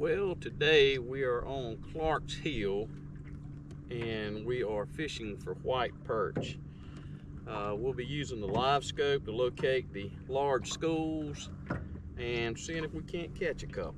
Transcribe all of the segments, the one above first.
Well, today we are on Clark's Hill and we are fishing for white perch. We'll be using the livescope to locate the large schools and seeing if we can't catch a couple.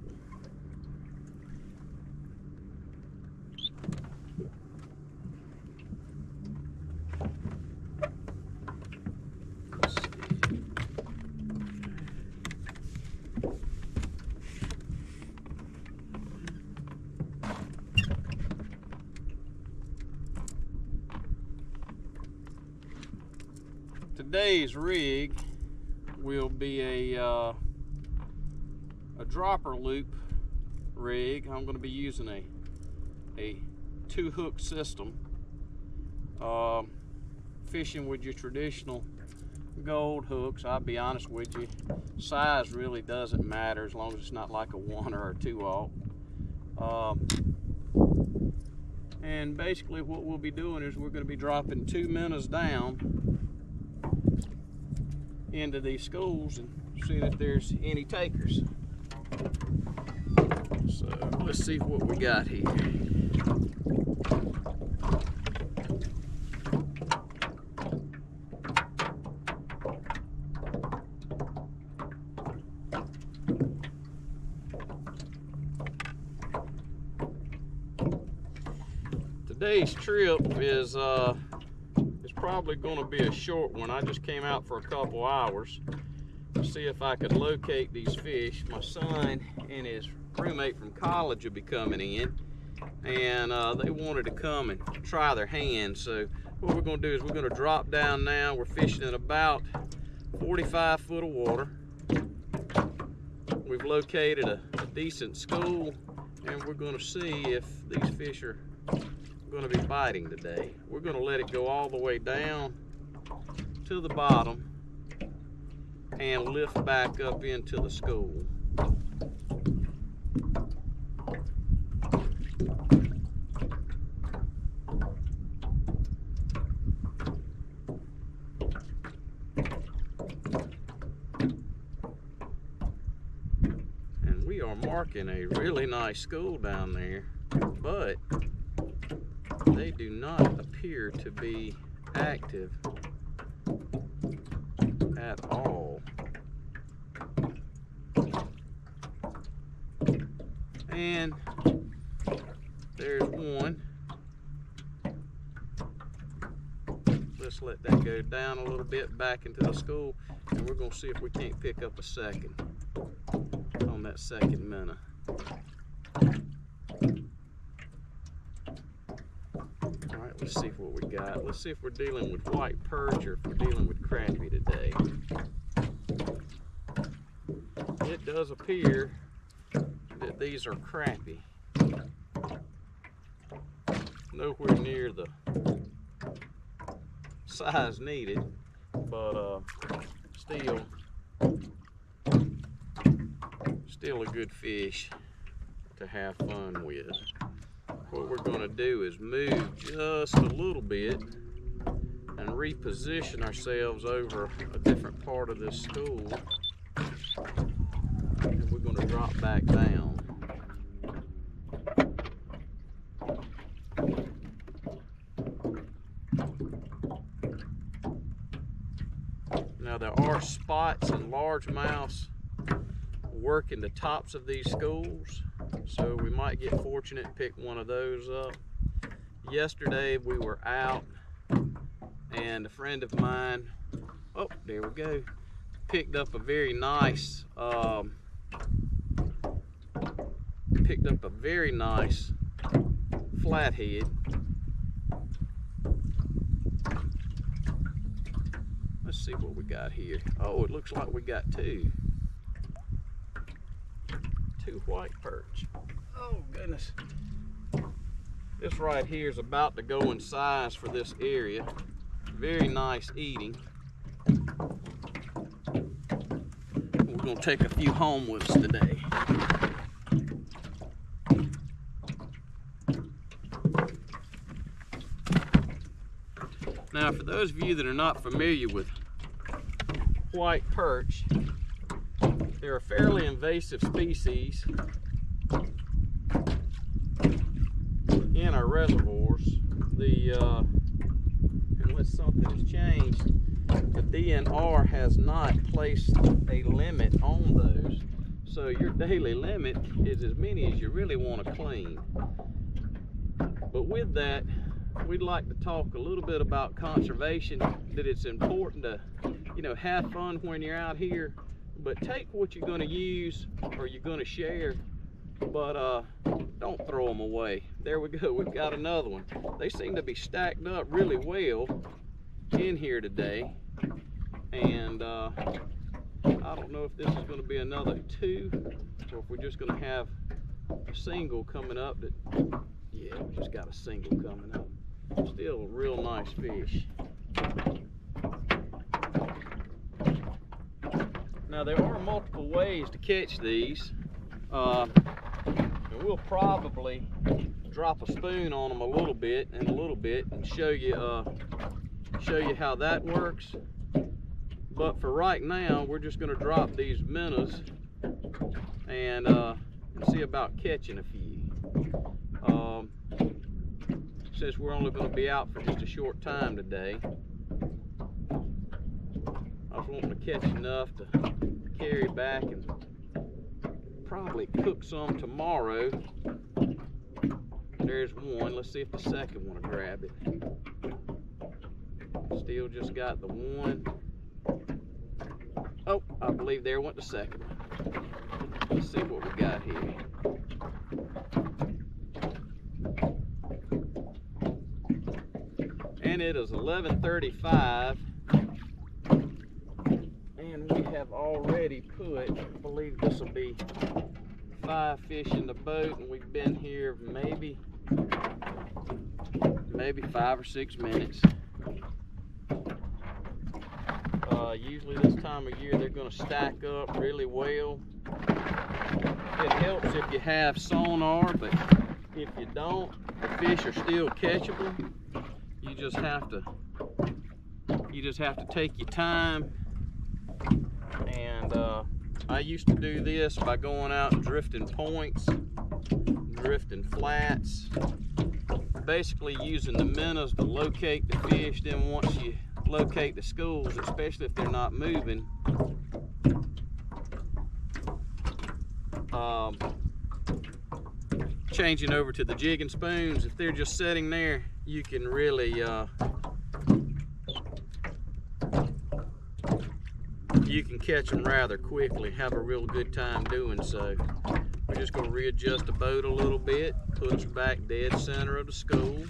Today's rig will be a dropper loop rig. I'm going to be using a 2-hook system, fishing with your traditional gold hooks. I'll be honest with you, size really doesn't matter as long as it's not like a 1 or a 2-aught. And basically what we'll be doing is we're going to be dropping 2 minnows down into these schools and see if there's any takers. So let's see what we got here. Today's trip is probably going to be a short one. I just came out for a couple hours to see if I could locate these fish. My son and his roommate from college will be coming in, and they wanted to come and try their hands. So what we're going to do is we're going to drop down now. We're fishing in about 45 foot of water. We've located a decent school, and we're going to see if these fish are going to be biting today. We're going to let it go all the way down to the bottom and lift back up into the school. And we are marking a really nice school down there, but they do not appear to be active at all. And there's one. Let's let that go down a little bit back into the school, and we're going to see if we can't pick up a second on that second minnow. Let's see what we got. Let's see if we're dealing with white perch or if we're dealing with crappie today. It does appear that these are crappie. Nowhere near the size needed, but still a good fish to have fun with. What we're going to do is move just a little bit and reposition ourselves over a different part of this school, and we're going to drop back down. Now there are spots and largemouths working the tops of these schools, so we might get fortunate and pick one of those up. Yesterday we were out and a friend of mine, oh there we go, picked up a very nice flathead. Let's see what we got here. Oh, it looks like we got two white perch. Oh goodness. This right here is about to go in size for this area. Very nice eating. We're going to take a few home with us today. Now, for those of you that are not familiar with white perch, they're a fairly invasive species reservoirs, unless something has changed, the DNR has not placed a limit on those. So your daily limit is as many as you really want to clean. But with that, we'd like to talk a little bit about conservation, that it's important to, have fun when you're out here, but take what you're going to use or you're going to share, but don't throw them away. There we go, we've got another one. They seem to be stacked up really well in here today, and I don't know if this is going to be another 2 or if we're just going to have a single coming up. Yeah, we just got a single coming up. Still a real nice fish. Now there are multiple ways to catch these. And we'll probably drop a spoon on them a little bit and show you how that works. But for right now, we're just going to drop these minnows and see about catching a few. Since we're only going to be out for just a short time today, I was wanting to catch enough to carry back and probably cook some tomorrow. There's one. Let's see if the second one will grab it. Still just got the one. Oh, I believe there went the second one. Let's see what we got here. And it is 11:35, and we have already put, I believe this will be 5 fish in the boat, and we've been here maybe 5 or 6 minutes. Usually this time of year they're going to stack up really well. It helps if you have sonar, but if you don't, the fish are still catchable. You just have to take your time. And I used to do this by going out and drifting points, drifting flats, basically using the minnows to locate the fish. Then once you locate the schools, especially if they're not moving, changing over to the jigging spoons. If they're just sitting there, you can really you can catch them rather quickly, have a real good time doing so. We're just going to readjust the boat a little bit, put us back dead center of the school.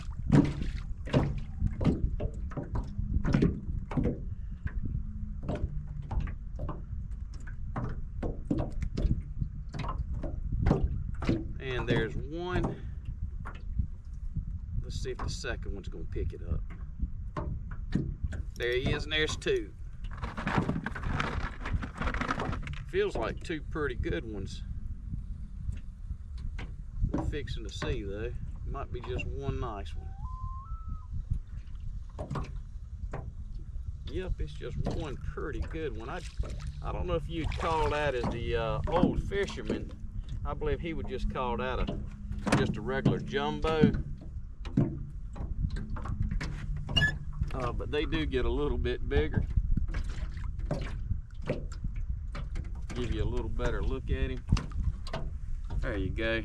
And there's one. Let's see if the second one's going to pick it up. There he is, and there's 2. Feels like 2 pretty good ones. We're fixing to see though. Might be just one nice one. Yep, it's just one pretty good one. I don't know if you'd call that as the old fisherman. I believe he would just call that just a regular jumbo. But they do get a little bit bigger. Give you a little better look at him. There you go.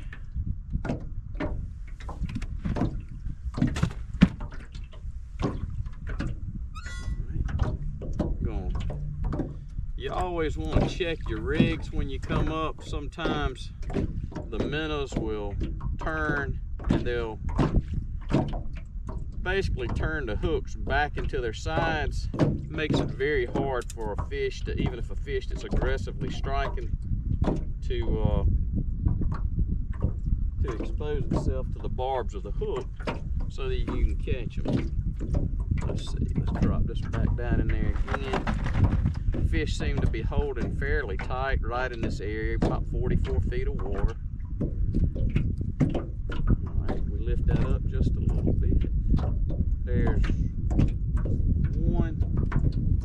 You always want to check your rigs when you come up. Sometimes the minnows will turn and they'll basically turn the hooks back into their sides. It makes it very hard for a fish to, even if a fish that's aggressively striking, to expose itself to the barbs of the hook so that you can catch them. Let's see, let's drop this back down in there again. The fish seem to be holding fairly tight right in this area, about 44 feet of water. All right, we lift that up just a little bit. There's one.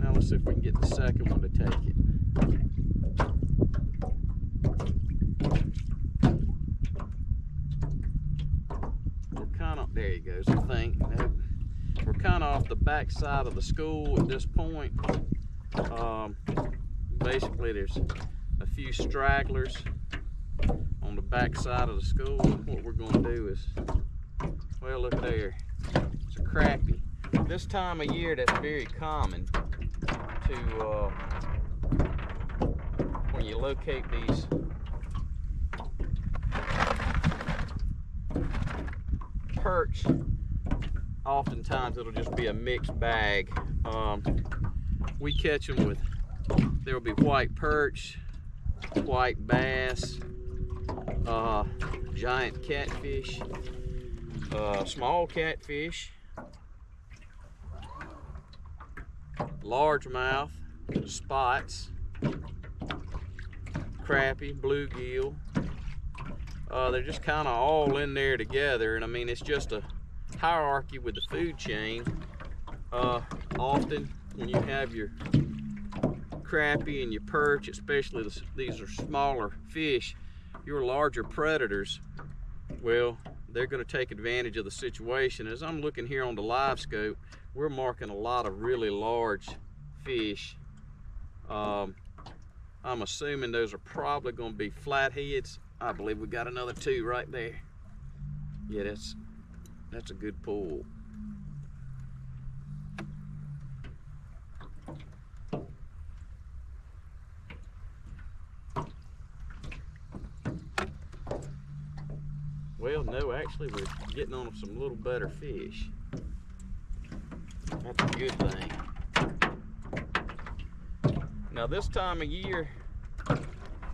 Now let's see if we can get the second one to take it. We're kind of There he goes, I think. We're kind of off the back side of the school at this point. Basically, there's a few stragglers on the back side of the school. What we're going to do is, well, look there. It's a crappie. This time of year, that's very common to, when you locate these perch, oftentimes it'll just be a mixed bag. We catch them with, there'll be white perch, white bass, giant catfish, small catfish, largemouth, spots, crappie, bluegill. They're just kind of all in there together, and I mean, it's just a hierarchy with the food chain. Often when you have your crappie and your perch, especially these are smaller fish, your larger predators, well, they're going to take advantage of the situation. As I'm looking here on the live scope, we're marking a lot of really large fish. I'm assuming those are probably going to be flatheads. I believe we got another two right there. Yeah, that's a good pull. Well, no, actually we're getting on some little better fish. That's a good thing. Now this time of year,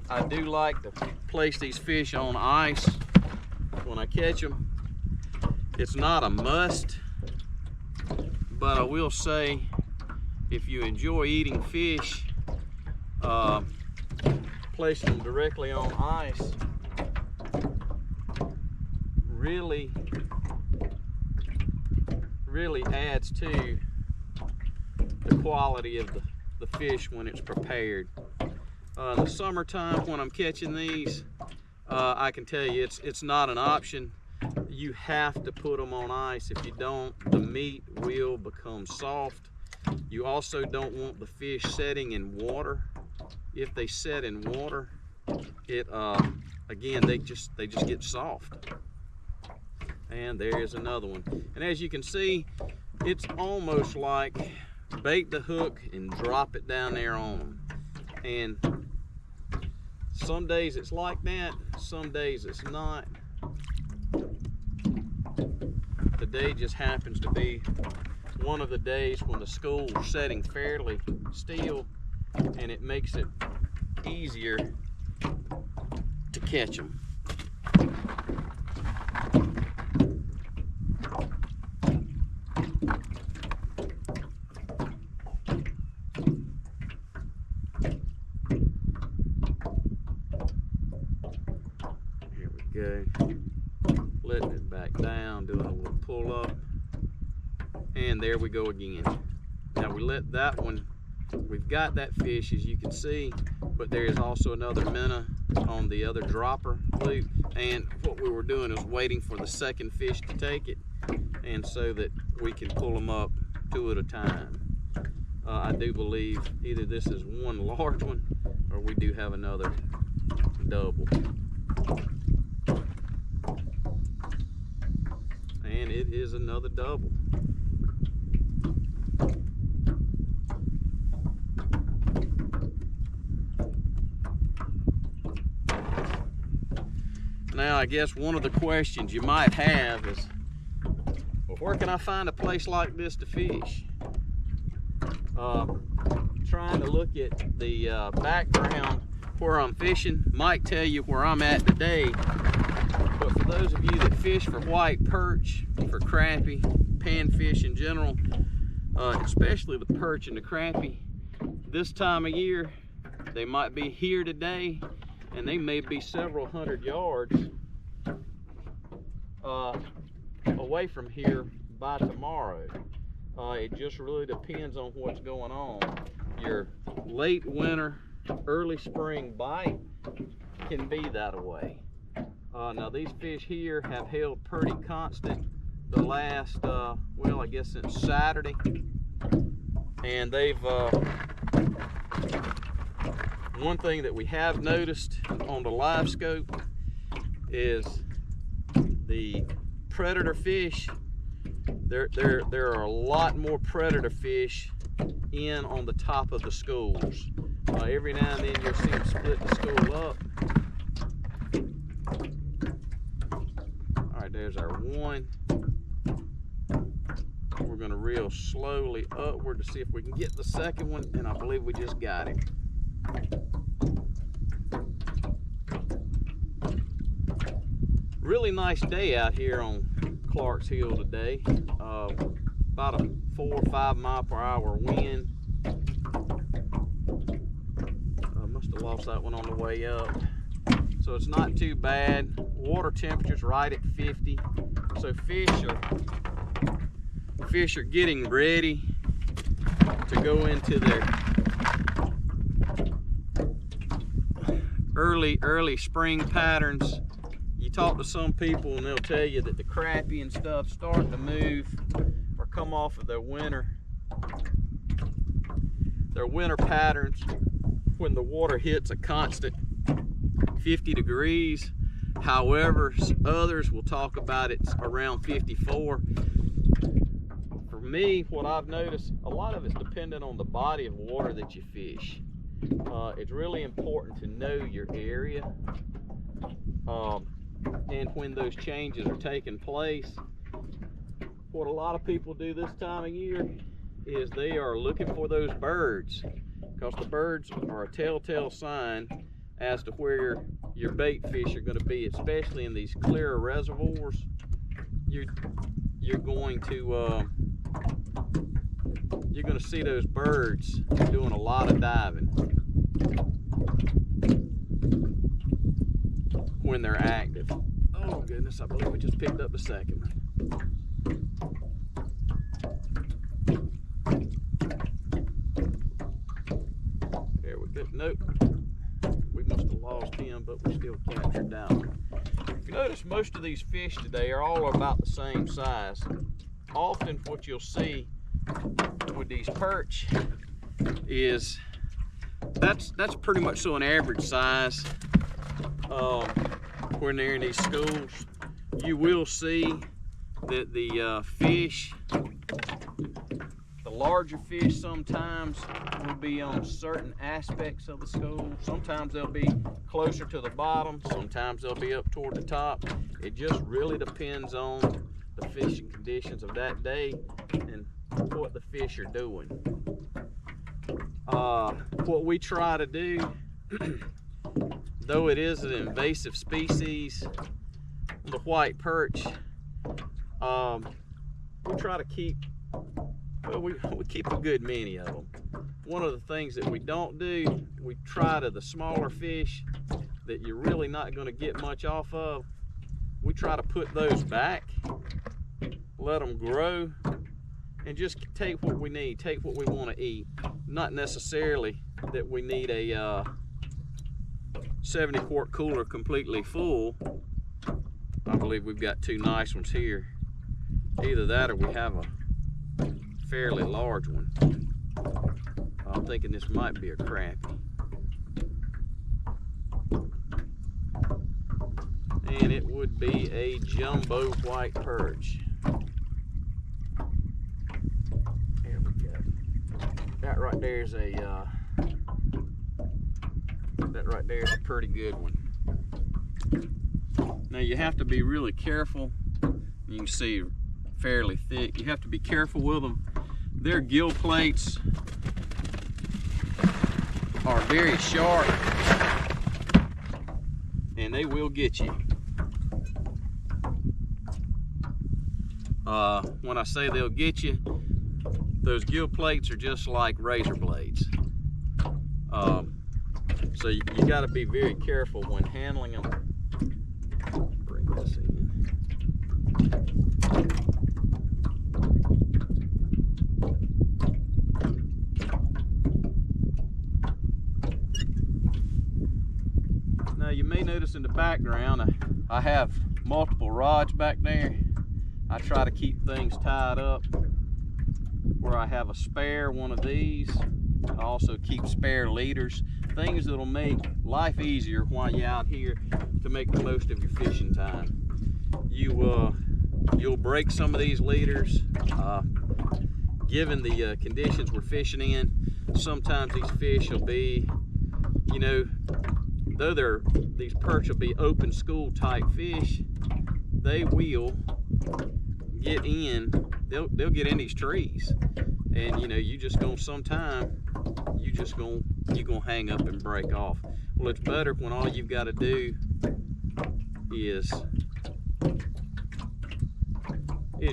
I do like to place these fish on ice when I catch them. It's not a must, but I will say, if you enjoy eating fish, placing them directly on ice really adds to the quality of the fish when it's prepared. In the summertime when I'm catching these, I can tell you it's not an option. You have to put them on ice. If you don't, the meat will become soft. You also don't want the fish setting in water. If they set in water, again, they just get soft. And there is another one. And as you can see, it's almost like bait the hook and drop it down there on them. And some days it's like that, some days it's not. Today just happens to be one of the days when the school's setting fairly still, and it makes it easier to catch them. Go, letting it back down, doing a little pull up, and there we go again. Now we let that one, we've got that fish as you can see, but there is also another minnow on the other dropper loop, and what we were doing is waiting for the second fish to take it, and so that we can pull them up two at a time. I do believe either this is one large one or we do have another double. And it is another double. Now, I guess one of the questions you might have is, well, where can I find a place like this to fish? Trying to look at the background where I'm fishing might tell you where I'm at today. But for those of you that fish for white perch, for crappie, panfish in general, especially the perch and the crappie, this time of year, they might be here today, and they may be several hundred yards away from here by tomorrow. It just really depends on what's going on. Your late winter, early spring bite can be that way. Now these fish here have held pretty constant the last, well, I guess since Saturday. And they've, one thing that we have noticed on the livescope is the predator fish. There are a lot more predator fish in on the top of the schools. Every now and then you'll see them split the school up. All right, there's our one. We're gonna reel slowly upward to see if we can get the second one, and I believe we just got him. Really nice day out here on Clark's Hill today. About a 4 or 5 mile per hour wind. Must have lost that one on the way up. So it's not too bad. Water temperature's right at 50. So fish are getting ready to go into their early spring patterns. You talk to some people and they'll tell you that the crappie and stuff start to move or come off of their winter patterns when the water hits a constant 50 degrees. However, others will talk about it's around 54. For me, what I've noticed, a lot of it's dependent on the body of water that you fish. It's really important to know your area and when those changes are taking place. What a lot of people do this time of year is they are looking for those birds, because the birds are a telltale sign as to where your bait fish are going to be, especially in these clearer reservoirs. You're going to see those birds doing a lot of diving when they're active. Oh goodness, I believe we just picked up the second one. There we go. Nope. We must have lost him, but we still captured that one. If you notice, most of these fish today are all about the same size. Often what you'll see with these perch is that's pretty much so an average size. When they're in these schools, you will see that the fish, the larger fish, sometimes will be on certain aspects of the school. Sometimes they'll be closer to the bottom, sometimes they'll be up toward the top. It just really depends on the fishing conditions of that day and what the fish are doing. What we try to do, though it is an invasive species, the white perch, we try to keep, well, we keep a good many of them. One of the things that we don't do, we try to, the smaller fish that you're really not going to get much off of, we try to put those back, let them grow, and just take what we need, take what we want to eat. Not necessarily that we need a 70-quart cooler completely full. I believe we've got 2 nice ones here. Either that or we have a fairly large one. I'm thinking this might be a crappie. And it would be a jumbo white perch. There we go. That right there is a pretty good one. Now you have to be really careful. You can see fairly thick. You have to be careful with them. Their gill plates are very sharp and they will get you. When I say they'll get you, those gill plates are just like razor blades. So you got to be very careful when handling them. Bring this in. Now you may notice in the background I have multiple rods back there. I try to keep things tied up where I have a spare one of these. I also keep spare leaders, things that'll make life easier while you're out here to make the most of your fishing time. You'll break some of these leaders. Given the conditions we're fishing in, sometimes these fish will be, you know, though these perch will be open school type fish, they will get in, they'll get in these trees, and you know, you're gonna hang up and break off. Well, it's better when all you've got to do is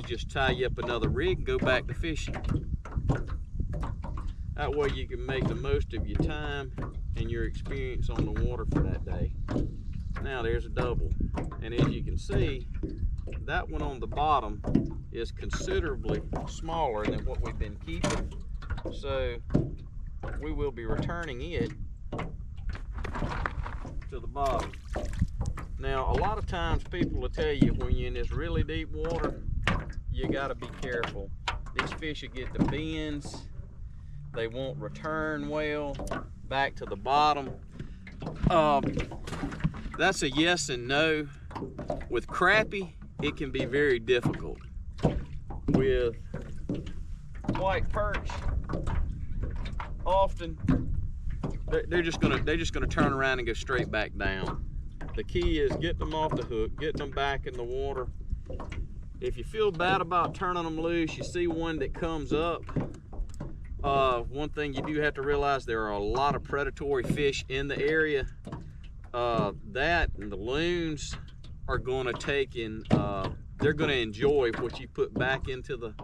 just tie you up another rig and go back to fishing. That way you can make the most of your time and your experience on the water for that day. Now there's a double, and as you can see, that one on the bottom is considerably smaller than what we've been keeping, so we will be returning it to the bottom. Now, a lot of times people will tell you when you're in this really deep water, you got to be careful. These fish will get the bends, they won't return well back to the bottom. That's a yes and no. With crappie, it can be very difficult. With white perch, often they're just gonna turn around and go straight back down. The key is getting them off the hook, getting them back in the water. If you feel bad about turning them loose, you see one that comes up, one thing you do have to realize, there are a lot of predatory fish in the area. That and the loons are going to take in, they're going to enjoy what you put back into the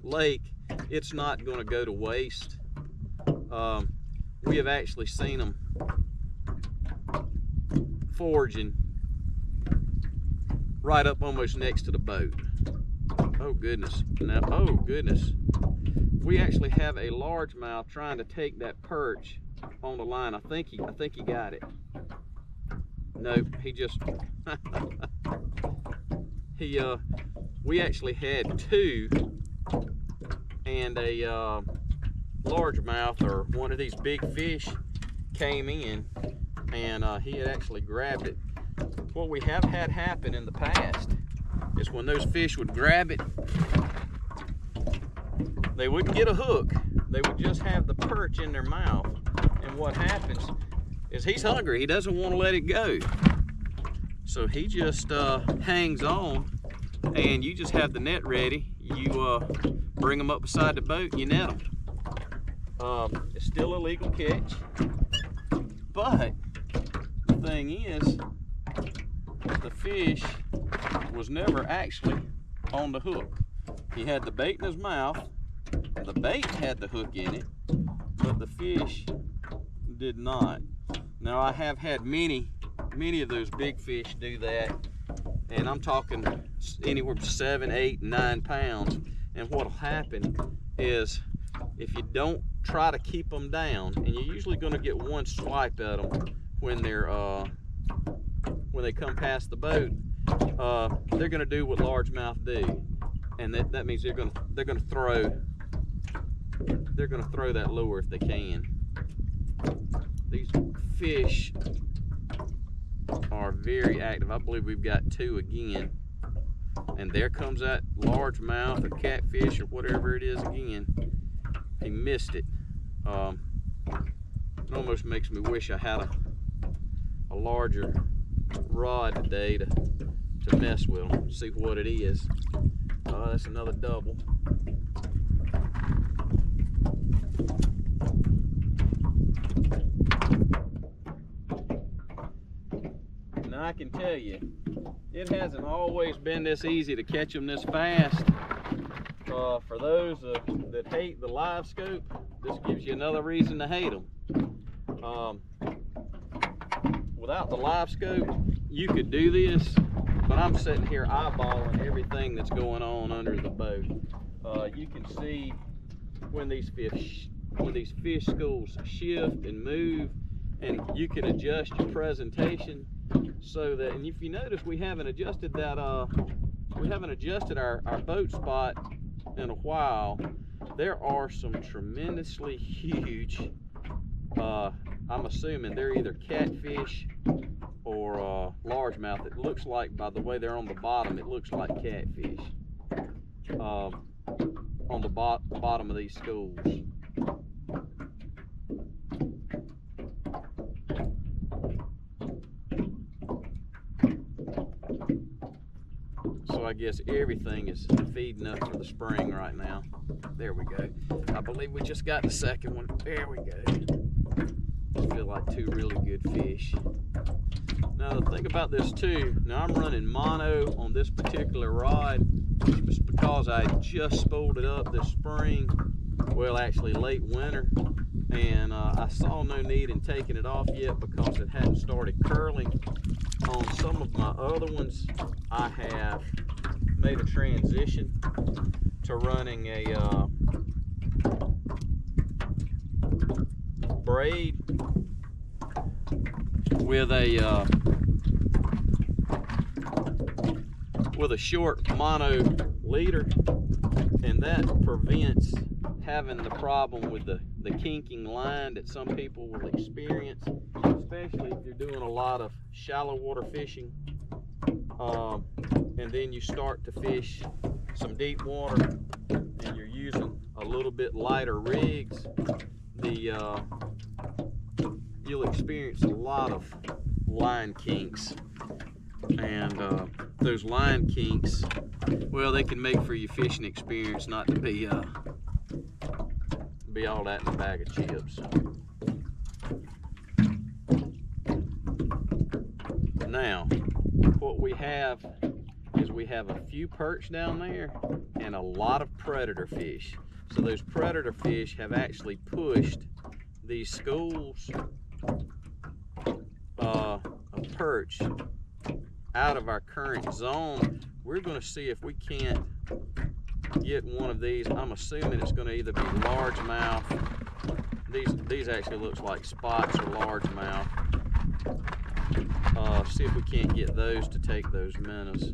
lake. It's not going to go to waste. We have actually seen them foraging right up almost next to the boat. Oh goodness. Now, oh goodness. We actually have a largemouth trying to take that perch on the line. I think he got it. Nope, he just we actually had two, and a largemouth, or one of these big fish, came in, and he had actually grabbed it. What we have had happen in the past is when those fish would grab it, they wouldn't get a hook, they would just have the perch in their mouth, and what happens is he's hungry, he doesn't want to let it go, so he just hangs on, and you just have the net ready. You bring them up beside the boat and you net them. It's still a legal catch, but the thing is, the fish was never actually on the hook. He had the bait in his mouth, the bait had the hook in it, but the fish did not. Now, I have had many of those big fish do that, and I'm talking anywhere from 7, 8, 9 pounds. And what'll happen is, if you don't try to keep them down, and you're usually going to get one swipe at them when they're when they come past the boat, they're going to do what largemouth do, and that means they're going to throw that lure if they can. These fish are very active. I believe we've got two again, and there comes that largemouth or catfish or whatever it is again. He missed it. It almost makes me wish I had a larger rod today to mess with them, see what it is. That's another double. Now, I can tell you, it hasn't always been this easy to catch them this fast. For those that hate the live scope, this gives you another reason to hate them. Without the live scope, you could do this, but I'm sitting here eyeballing everything that's going on under the boat. You can see when these fish schools shift and move, and you can adjust your presentation so that, and if you notice, we haven't adjusted that we haven't adjusted our boat spot in a while. There are some tremendously huge, I'm assuming they're either catfish or largemouth. It looks like, by the way they're on the bottom, it looks like catfish on the bottom of these schools. So I guess everything is feeding up for the spring right now. There we go. I believe we just got the second one. There we go. I feel like two really good fish. Now the thing about this too, now I'm running mono on this particular rod just because I just spooled it up this spring, well actually late winter, and I saw no need in taking it off yet because it hadn't started curling. On some of my other ones, I have made a transition to running a braid with a short mono leader, and that prevents having the problem with the kinking line that some people will experience, especially if you're doing a lot of shallow water fishing, and then you start to fish some deep water and you're using a little bit lighter rigs. You'll experience a lot of line kinks, and those line kinks, well, they can make for your fishing experience not to be all that in a bag of chips. Now, what we have is we have a few perch down there and a lot of predator fish. So those predator fish have actually pushed these schools of perch out of our current zone. We're going to see if we can't get one of these. I'm assuming it's going to either be largemouth. These actually looks like spots or largemouth. See if we can't get those to take those minnows.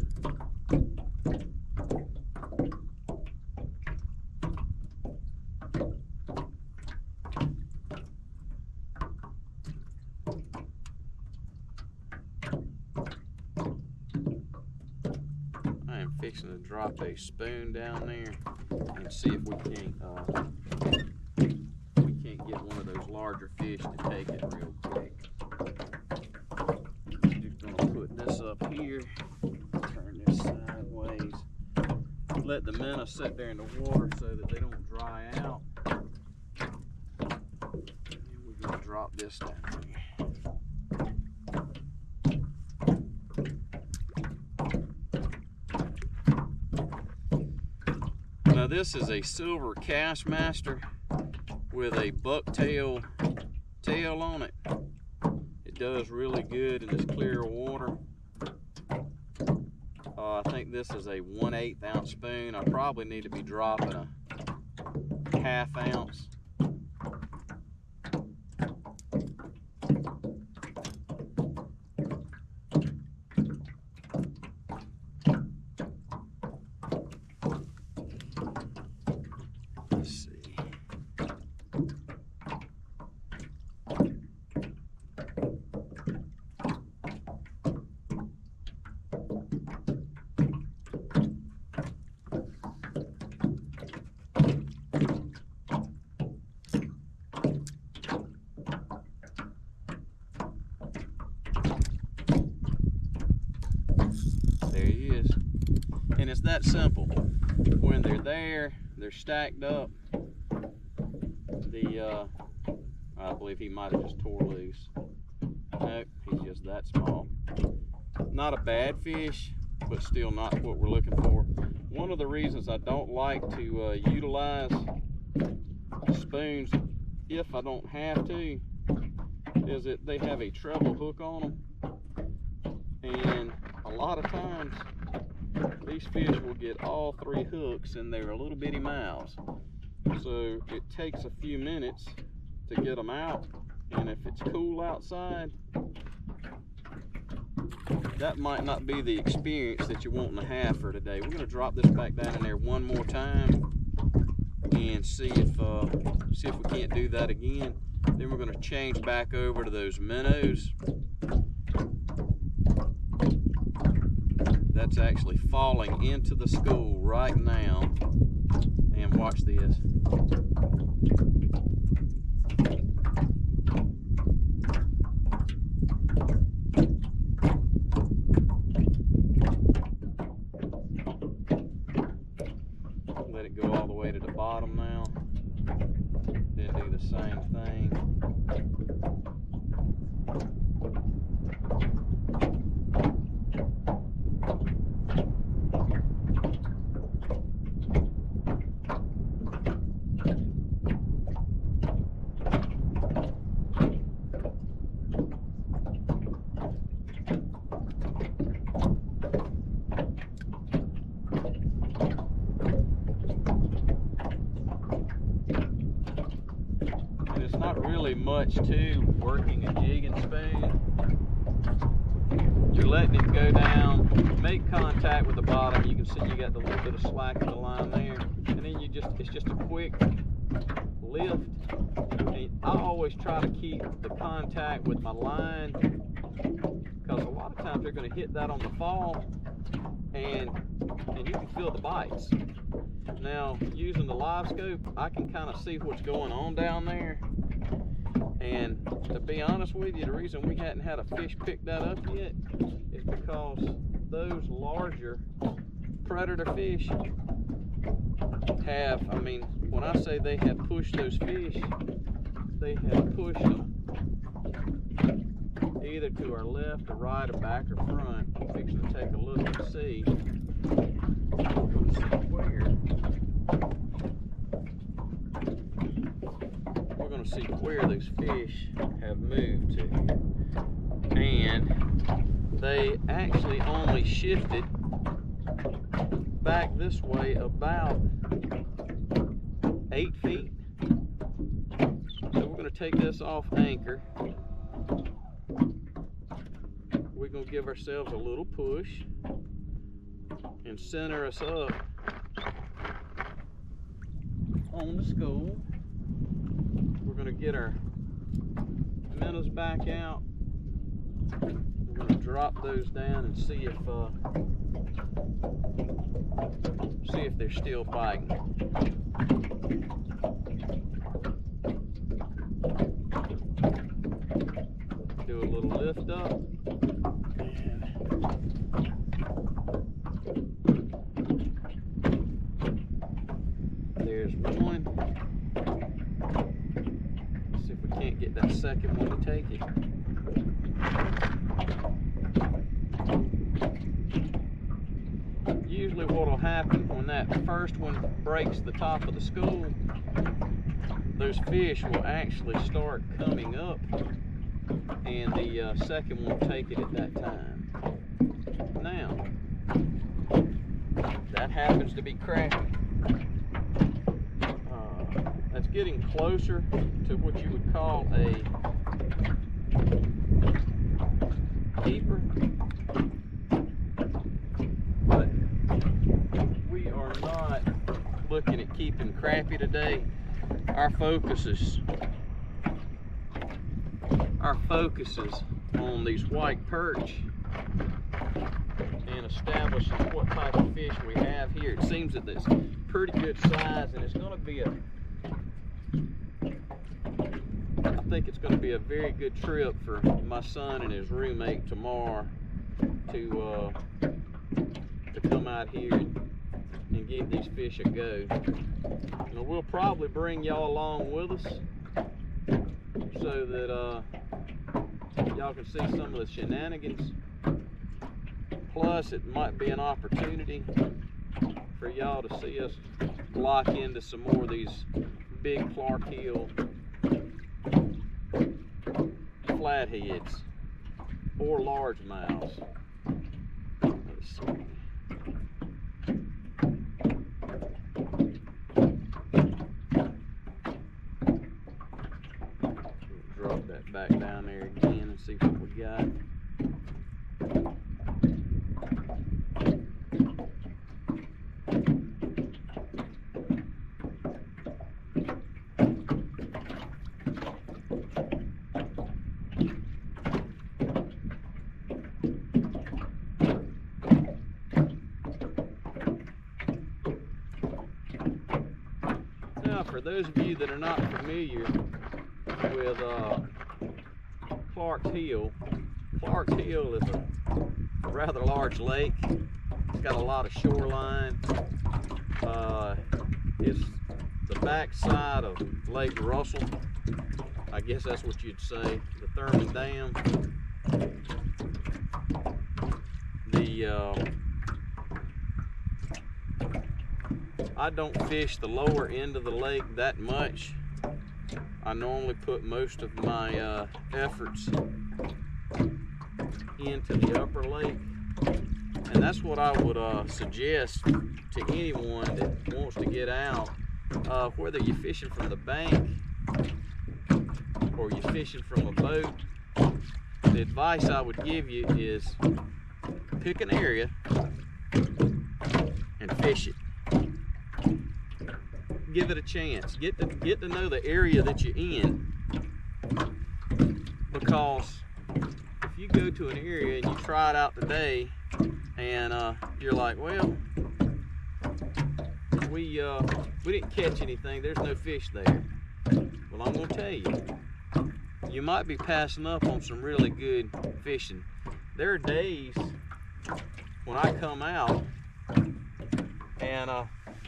I am fixing to drop a spoon down there and see if we can't get one of those larger fish to take it real quick. Put this up here, turn this sideways, let the minnow sit there in the water so that they don't dry out, and we're going to drop this down here. Now this is a silver Castmaster with a bucktail tail on it. It does really good in this clear water. I think this is a 1/8 ounce spoon. I probably need to be dropping a 1/2 ounce. Let's see. There he is. And it's that simple. When they're there, they're stacked up. I believe he might have just tore loose. Nope, he's just that small. Not a bad fish, but still not what we're looking for. One of the reasons I don't like to utilize spoons, if I don't have to, is that they have a treble hook on them, and a lot of times these fish will get all 3 hooks in their little bitty mouths. So it takes a few minutes to get them out, and if it's cool outside, that might not be the experience that you're wanting to have for today. We're going to drop this back down in there one more time and see if we can't do that again. Then we're going to change back over to those minnows. That's actually falling into the school right now. And watch this. Let it go all the way to the bottom now. Then do the same thing. Not really much to working a jigging spoon. You're letting it go down, make contact with the bottom. You can see you got the little bit of slack in the line there, and then it's just a quick lift. And I always try to keep the contact with my line, because a lot of times they're going to hit that on the fall, and you can feel the bites. Now, using the live scope, I can kind of see what's going on down there. And to be honest with you, the reason we hadn't had a fish pick that up yet is because those larger predator fish have, I mean, when I say they have pushed those fish, they have pushed them either to our left or right or back or front. I'm fixing to take a look and see. We're going to see where those fish have moved to, and they actually only shifted back this way about 8 feet. So we're going to take this off anchor. We're going to give ourselves a little push and center us up on the school. We're going to get our minnows back out. We're going to drop those down and see if they're still biting. Do a little lift up. There's one. Let's see if we can't get that second one to take it. Usually what will happen when that first one breaks the top of the school, those fish will actually start coming up, and the second one will take it at that time. Now, that happens to be crappie. That's getting closer to what you would call a keeper, but we are not looking at keeping crappie today. Our focus is on these white perch and establishing what type of fish we have here. It seems that it's pretty good size, and it's going to be I think it's going to be a very good trip for my son and his roommate tomorrow to come out here and give these fish a go. Now, we'll probably bring y'all along with us so that y'all can see some of the shenanigans. Plus, it might be an opportunity for y'all to see us lock into some more of these big Clark Hill flatheads or largemouths. Let's see. Drop that back down there again and see what we got. those of you that are not familiar with Clark's Hill is a rather large lake. It's got a lot of shoreline. It's the back side of Lake Russell. I guess that's what you'd say, the Thurman Dam. I don't fish the lower end of the lake that much. I normally put most of my efforts into the upper lake, and that's what I would suggest to anyone that wants to get out, whether you're fishing from the bank or you're fishing from a boat. The advice I would give you is pick an area and fish it. Give it a chance. Get to know the area that you're in, because if you go to an area and you try it out today and you're like, well, we didn't catch anything, there's no fish there. Well, I'm gonna tell you, you might be passing up on some really good fishing. There are days when I come out and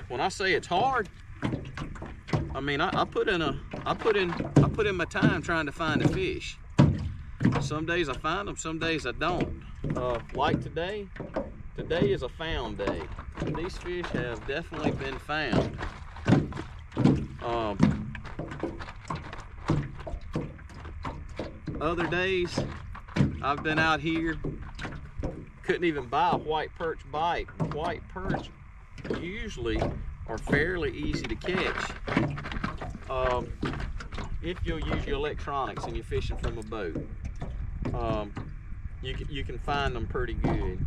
when I say it's hard, I mean I put in my time trying to find a fish. Some days I find them, some days I don't. Like today is a found day. These fish have definitely been found. Other days I've been out here, couldn't even buy a white perch bite. White perch usually are fairly easy to catch if you'll use your electronics and you're fishing from a boat. You can find them pretty good.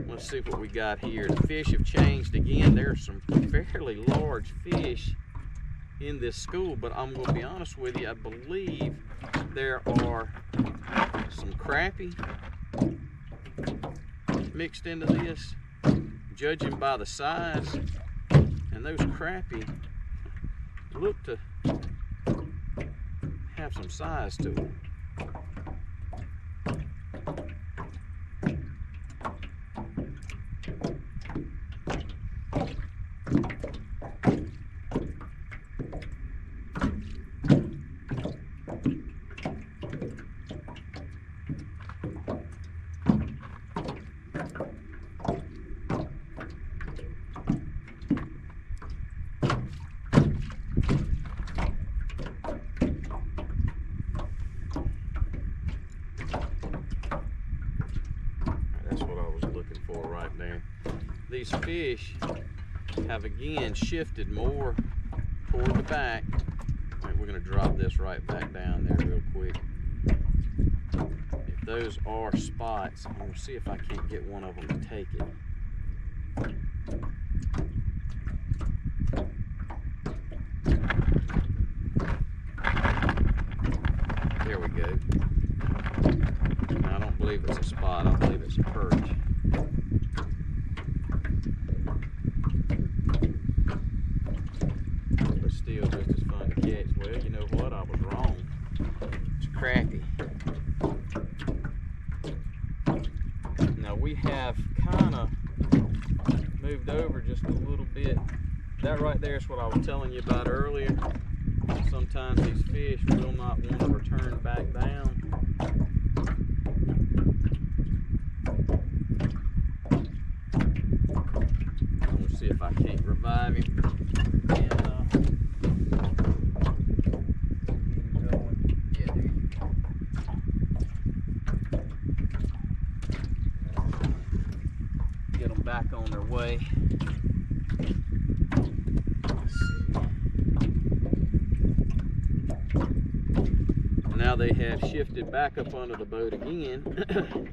Let's see what we got here. The fish have changed again. There's some fairly large fish in this school, but I'm going to be honest with you, I believe there are some crappie mixed into this, judging by the size, and those crappie look to have some size to them. These fish have again shifted more toward the back. All right, we're going to drop this right back down there real quick. If those are spots, I'm going to see if I can't get one of them to take it. There we go. Now, I don't believe it's a spot, I believe it's a perch. Still just as fun to catch. Well, you know what? I was wrong. It's crappie. Now we have kind of moved over just a little bit. That right there is what I was telling you about earlier. Sometimes these fish will not want to return back down. I'm going to see if I can't revive him. Back on their way. Now they have shifted back up under the boat again.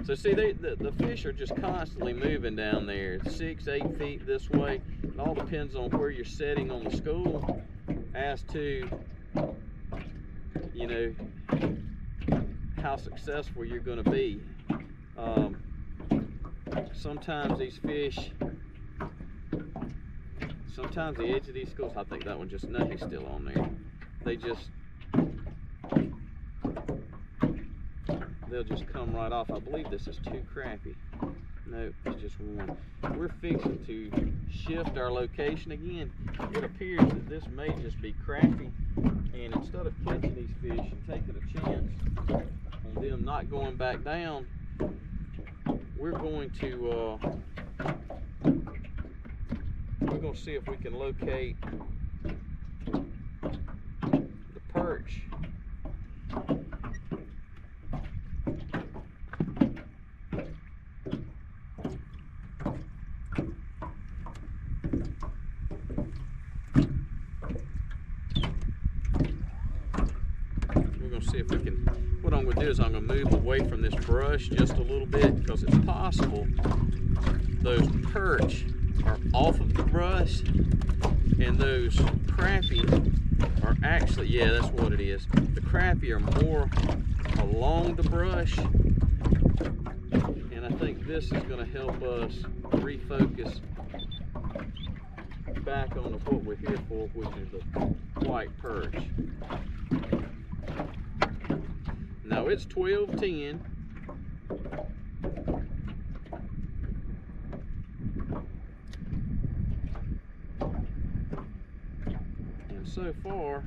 So see, the fish are just constantly moving down there, 6-8 feet this way. It all depends on where you're setting on the school as to, you know, how successful you're going to be. Sometimes these fish sometimes the edge of these schools, I think that one just, nothing's still on there. They'll just come right off. I believe this is 2 crappie. Nope, it's just 1. We're fixing to shift our location again. It appears that this may just be crappie, and instead of catching these fish and taking a chance on them not going back down, we're going to see if we can locate the perch. See if we can, what I'm going to do is I'm going to move away from this brush just a little bit, because it's possible those perch are off of the brush and those crappie are actually, yeah, that's what it is. The crappie are more along the brush, and I think this is going to help us refocus back on what we're here for, which is the white perch. Now it's 12:10. And so far,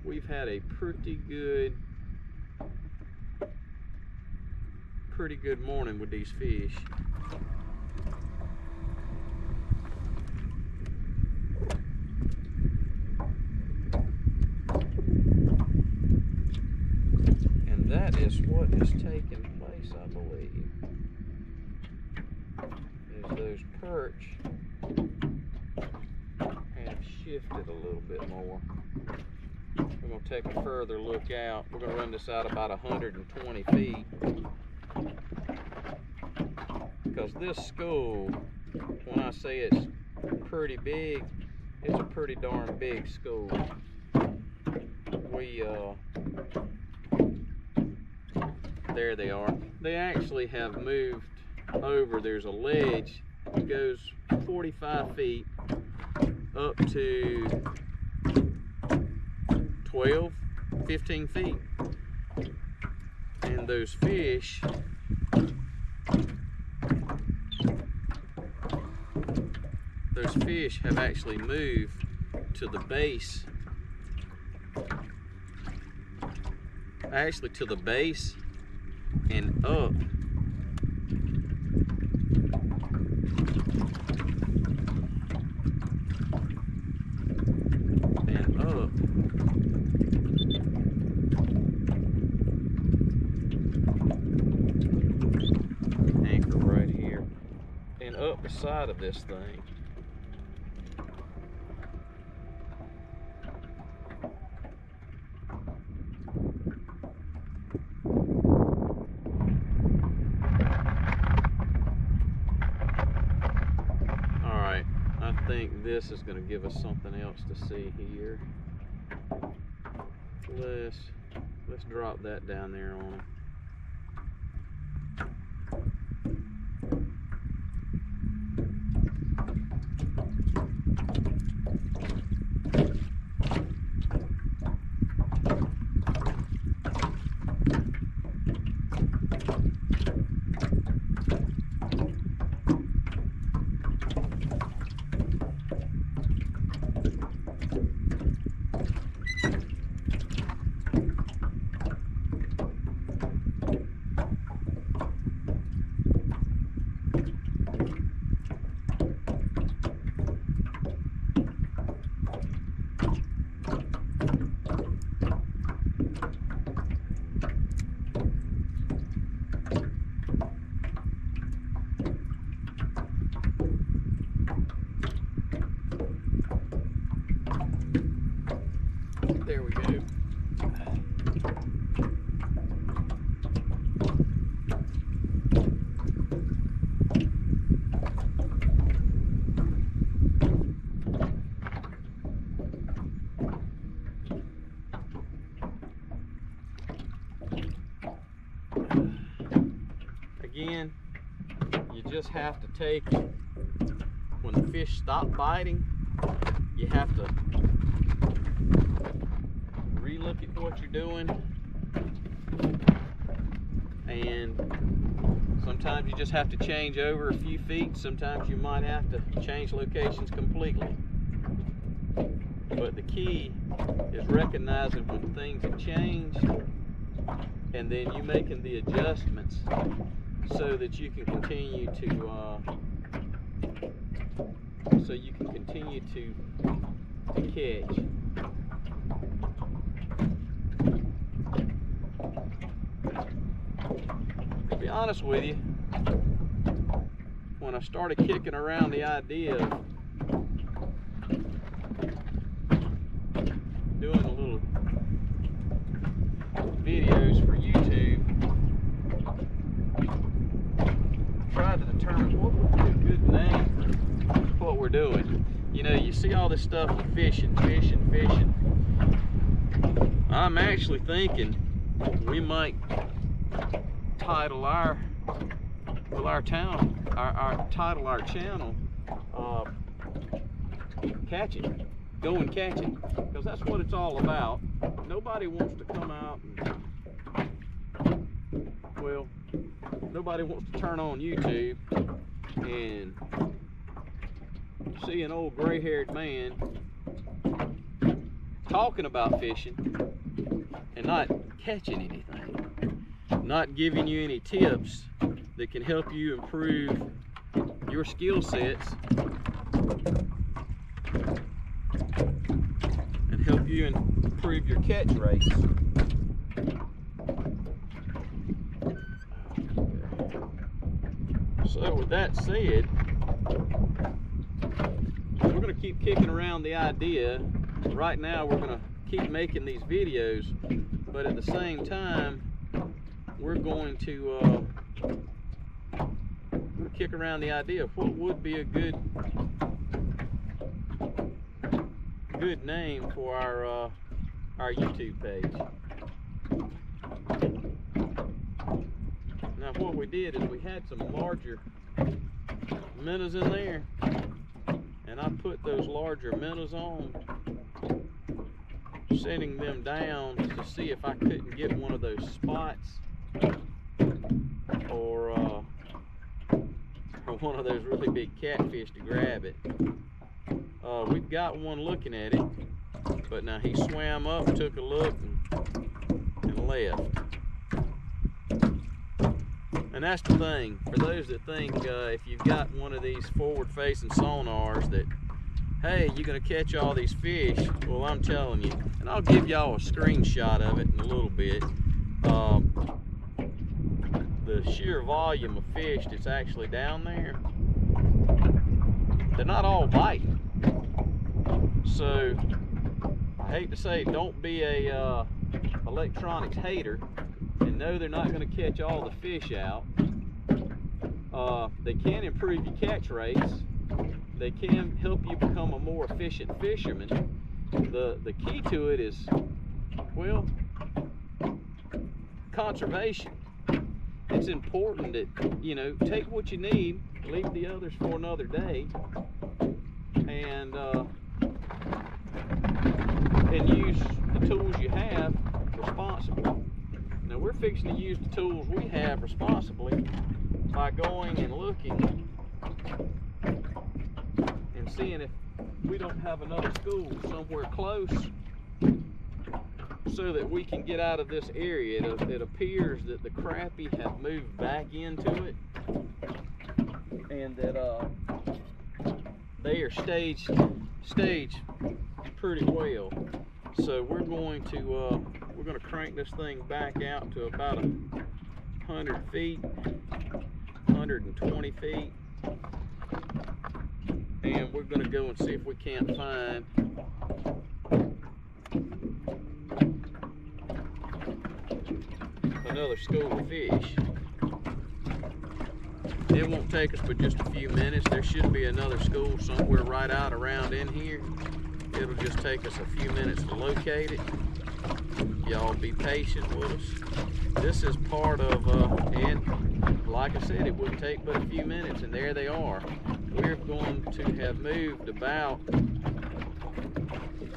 we've had a pretty good morning with these fish. That is what has taken place, I believe, is those perch have shifted a little bit more. We're going to take a further look out. We're going to run this out about 120 feet, because this school, when I say it's pretty big, it's a pretty darn big school. There they are. They actually have moved over. There's a ledge that goes 45 feet up to 12, 15 feet. And those fish have actually moved to the base. Actually to the base and up. And up. Anchor right here. And up the side of this thing. I think this is going to give us something else to see here. Let's drop that down there on them. There we go. Again, you just have to take when the fish stop biting, you have to relook at what you're doing, and sometimes you just have to change over a few feet. Sometimes you might have to change locations completely. But the key is recognizing when things have changed, and then you making the adjustments so that you can continue to catch. To be honest with you, when I started kicking around the idea of doing a little videos for YouTube, I tried to determine what would be a good name for what we're doing. You know, you see all this stuff with fishing. I'm actually thinking we might title our channel Catch It. Go and catch it, because that's what it's all about. Nobody wants to come out and, well, nobody wants to turn on YouTube and see an old gray-haired man talking about fishing and not catching anything, not giving you any tips that can help you improve your skill sets and help you improve your catch rates. So with that said, we're going to keep kicking around the idea. Right now we're going to keep making these videos, but at the same time we're going to kick around the idea of what would be a good name for our YouTube page. Now what we did is we had some larger minnows in there, and I put those larger minnows on, setting them down to see if I couldn't get one of those spots or one of those really big catfish to grab it. We've got one looking at it, but now he swam up, took a look, and left. And that's the thing, for those that think if you've got one of these forward-facing sonars that, hey, you're going to catch all these fish, well, I'm telling you, and I'll give y'all a screenshot of it in a little bit. The sheer volume of fish that's actually down there, they're not all biting. So I hate to say, don't be a electronics hater and know they're not going to catch all the fish out. They can improve your catch rates. They can help you become a more efficient fisherman. The key to it is, well, conservation. It's important that, you know, take what you need, leave the others for another day, and use the tools you have responsibly. Now we're fixing to use the tools we have responsibly by going and looking and seeing if we don't have another school somewhere close, so that we can get out of this area. It appears that the crappie have moved back into it, and that they are staged pretty well. So we're going to crank this thing back out to about 100 feet, 120 feet, and we're going to go and see if we can't find another school of fish. It won't take us but just a few minutes. There should be another school somewhere right out around in here. It'll just take us a few minutes to locate it. Y'all be patient with us. This is part of, and like I said, it wouldn't take but a few minutes, and there they are. we're going to have moved about,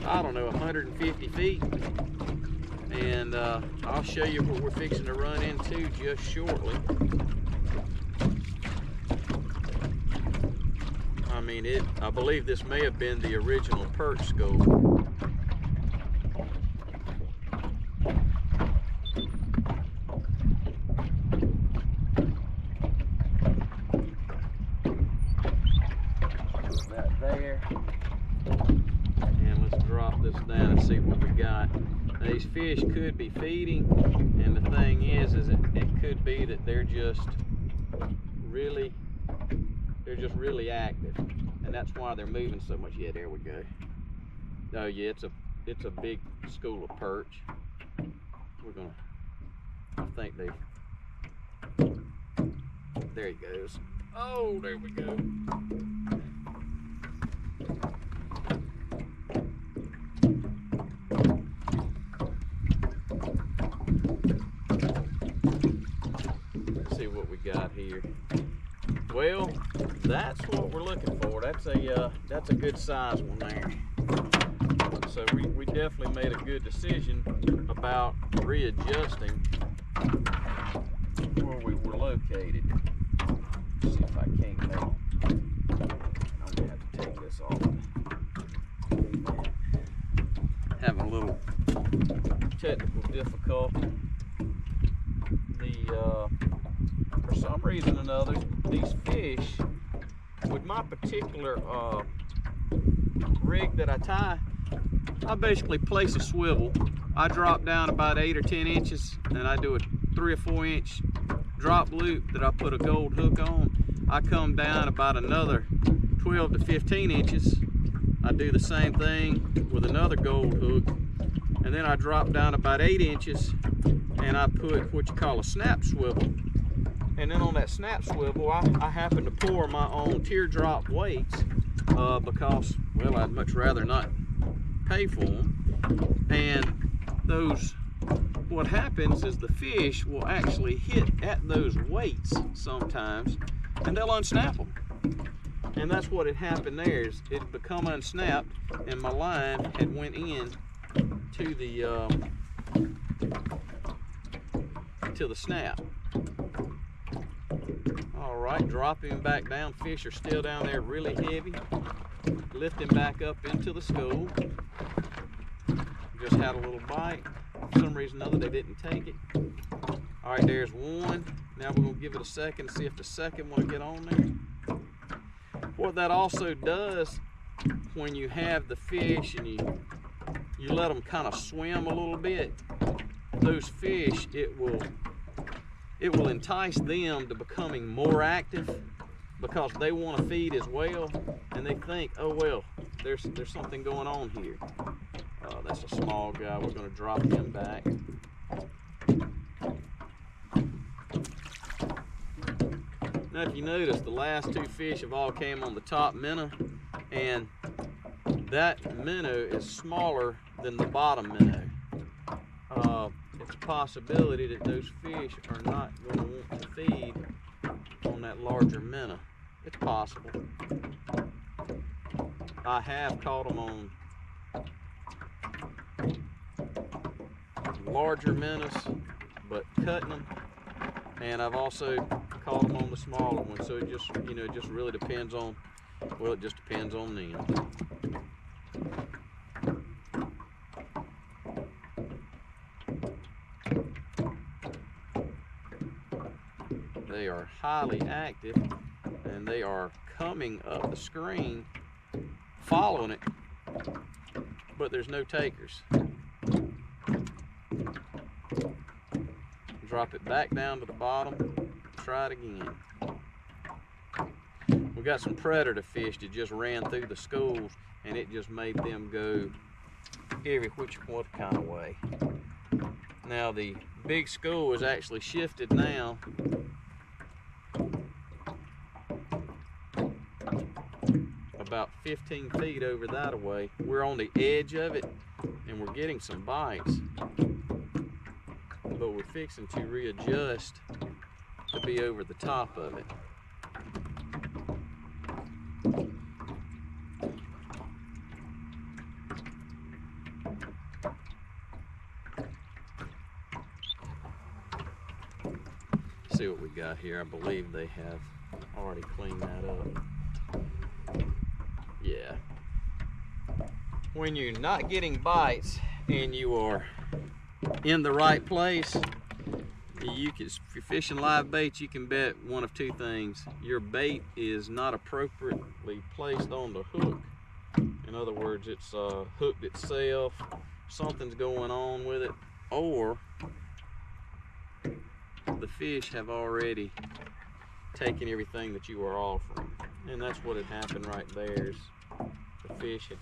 I don't know, 150 feet. And I'll show you what we're fixing to run into just shortly. I mean, I believe this may have been the original perch school. That there. And let's drop this down and see what we got. These fish could be feeding, and the thing is it could be that they're just really active, and that's why they're moving so much. Yeah, there we go. Oh yeah, it's a big school of perch. I think there he goes. Oh, there we go. Got here. Well, that's what we're looking for. That's a good size one there. So we definitely made a good decision about readjusting where we were located. Let's see if I can't make it. I'm gonna have to take this off. Having a little technical difficulty. For some reason or another, these fish, with my particular rig that I tie, I basically place a swivel. I drop down about 8 or 10 inches, and I do a 3 or 4 inch drop loop that I put a gold hook on. I come down about another 12 to 15 inches. I do the same thing with another gold hook, and then I drop down about 8 inches, and I put what you call a snap swivel. And then on that snap swivel, I happen to pour my own teardrop weights because, well, I'd much rather not pay for them. And what happens is the fish will actually hit at those weights sometimes, and they'll unsnap them. And that's what had happened there. Is it had become unsnapped, and my line had went in to the snap. All right, dropping him back down. Fish are still down there really heavy. Lift him back up into the school. Just had a little bite. For some reason or other, they didn't take it. All right, there's one. Now we're gonna give it a second, see if the second one will get on there. What that also does, when you have the fish and you let them kind of swim a little bit, those fish, it will entice them to becoming more active because they want to feed as well, and they think, oh well, there's something going on here. That's a small guy. We're going to drop him back. Now if you notice, the last two fish have all came on the top minnow, and that minnow is smaller than the bottom minnow. It's a possibility that those fish are not going to want to feed on that larger minnow. It's possible. I have caught them on larger minnows, but cutting them, and I've also caught them on the smaller ones. So it just, it just really depends on, well, it just depends on them. They are highly active, and they are coming up the screen, following it, but there's no takers. Drop it back down to the bottom, try it again. We got some predator fish that just ran through the schools, and it just made them go every what kind of way. Now the big school is actually shifted now about 15 feet over that way. We're on the edge of it, and we're getting some bites, but we're fixing to readjust to be over the top of it. see what we got here. I believe they have already cleaned that up. Yeah. When you're not getting bites and you are in the right place, if you're fishing live bait, you can bet one of two things. Your bait is not appropriately placed on the hook. In other words, it's hooked itself, something's going on with it, or the fish have already taken everything that you were offering. And that's what had happened right there. Is the fish had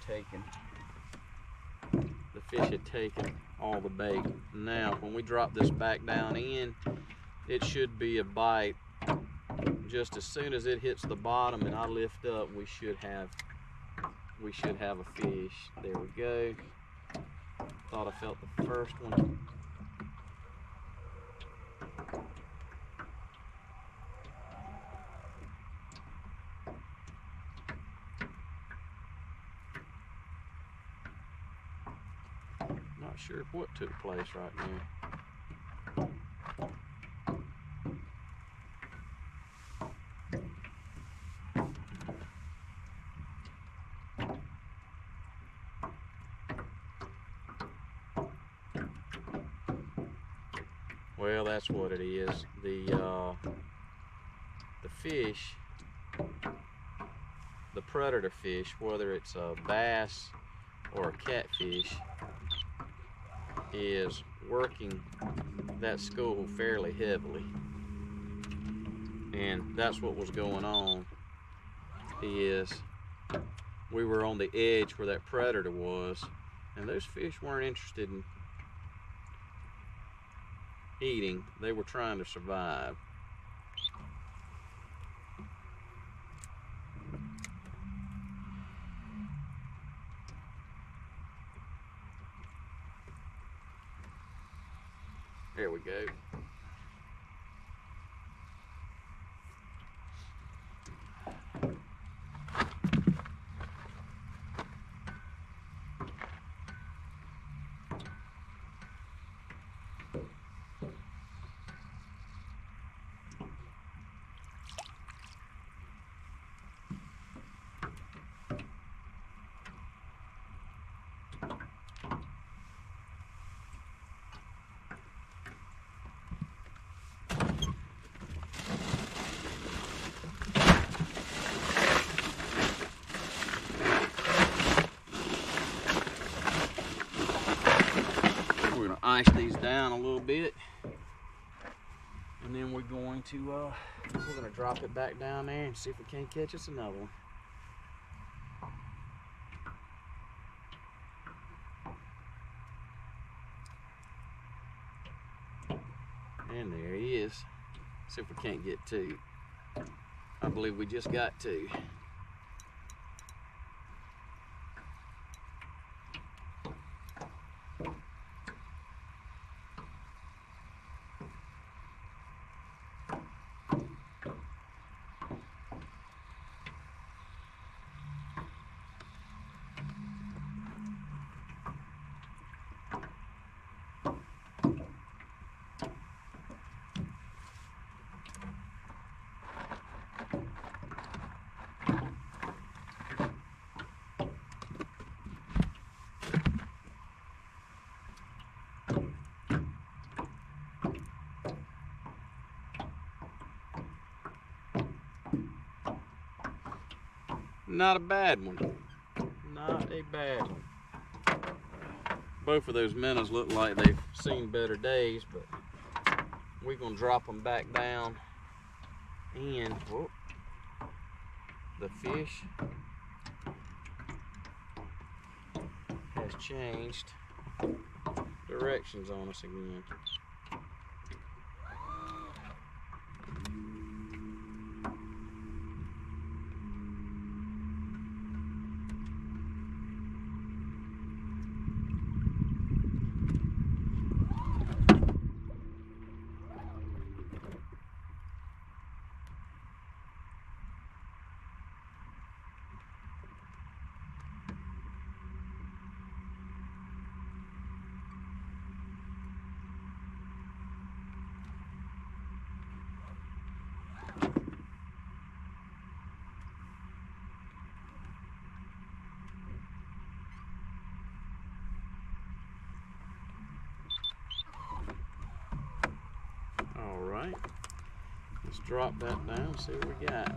taken all the bait. Now, when we drop this back down in, it should be a bite. Just as soon as it hits the bottom and I lift up, we should have a fish. There we go. Thought I felt the first one. Not sure what took place right now. Well, that's what it is. The fish, the predator fish, whether it's a bass or a catfish, is working that school fairly heavily. And that's what was going on. Is we were on the edge where that predator was, and those fish weren't interested in eating. They were trying to survive. There we go. Ice these down a little bit, and then we're going to drop it back down there and see if we can't catch us another one. And there he is. See if we can't get two. I believe we just got two. Not a bad one. Not a bad one. Both of those minnows look like they've seen better days, but we're going to drop them back down. And whoop, the fish has changed directions on us again. right, let's drop that down, see what we got.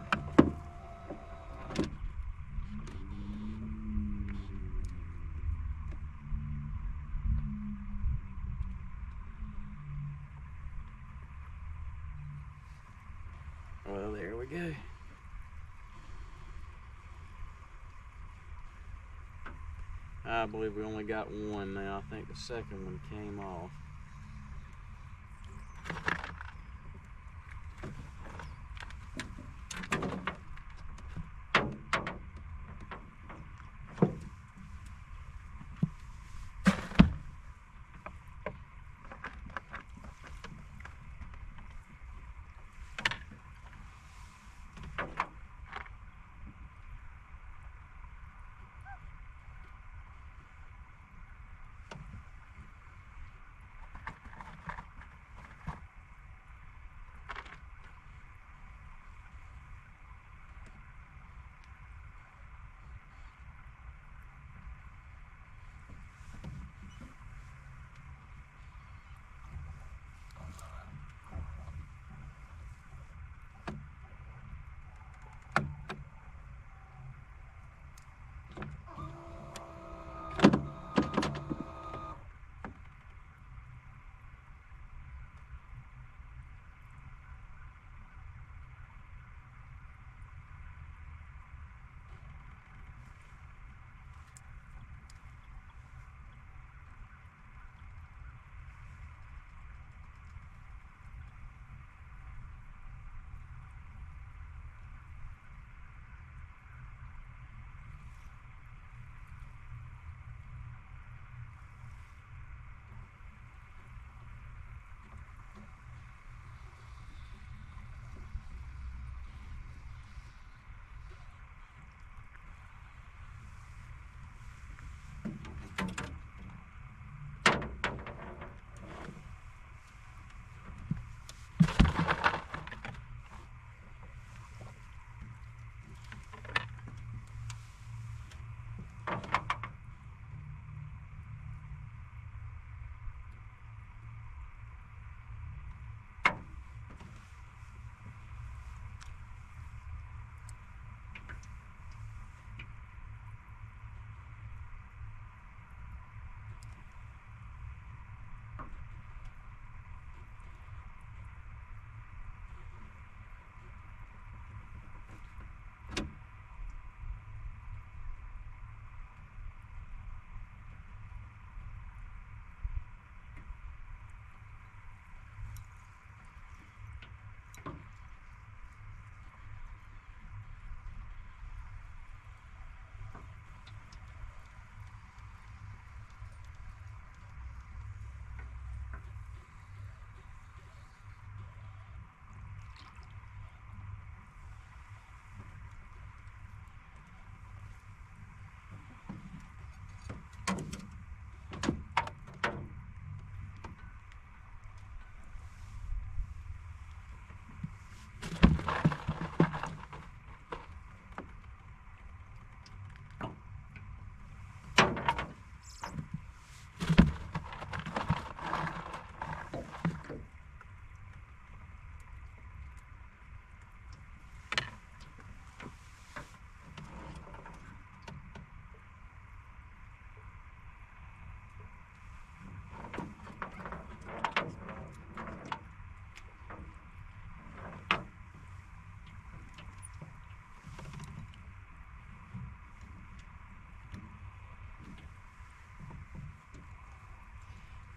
Well, there we go. I believe we only got one now. I think the second one came off.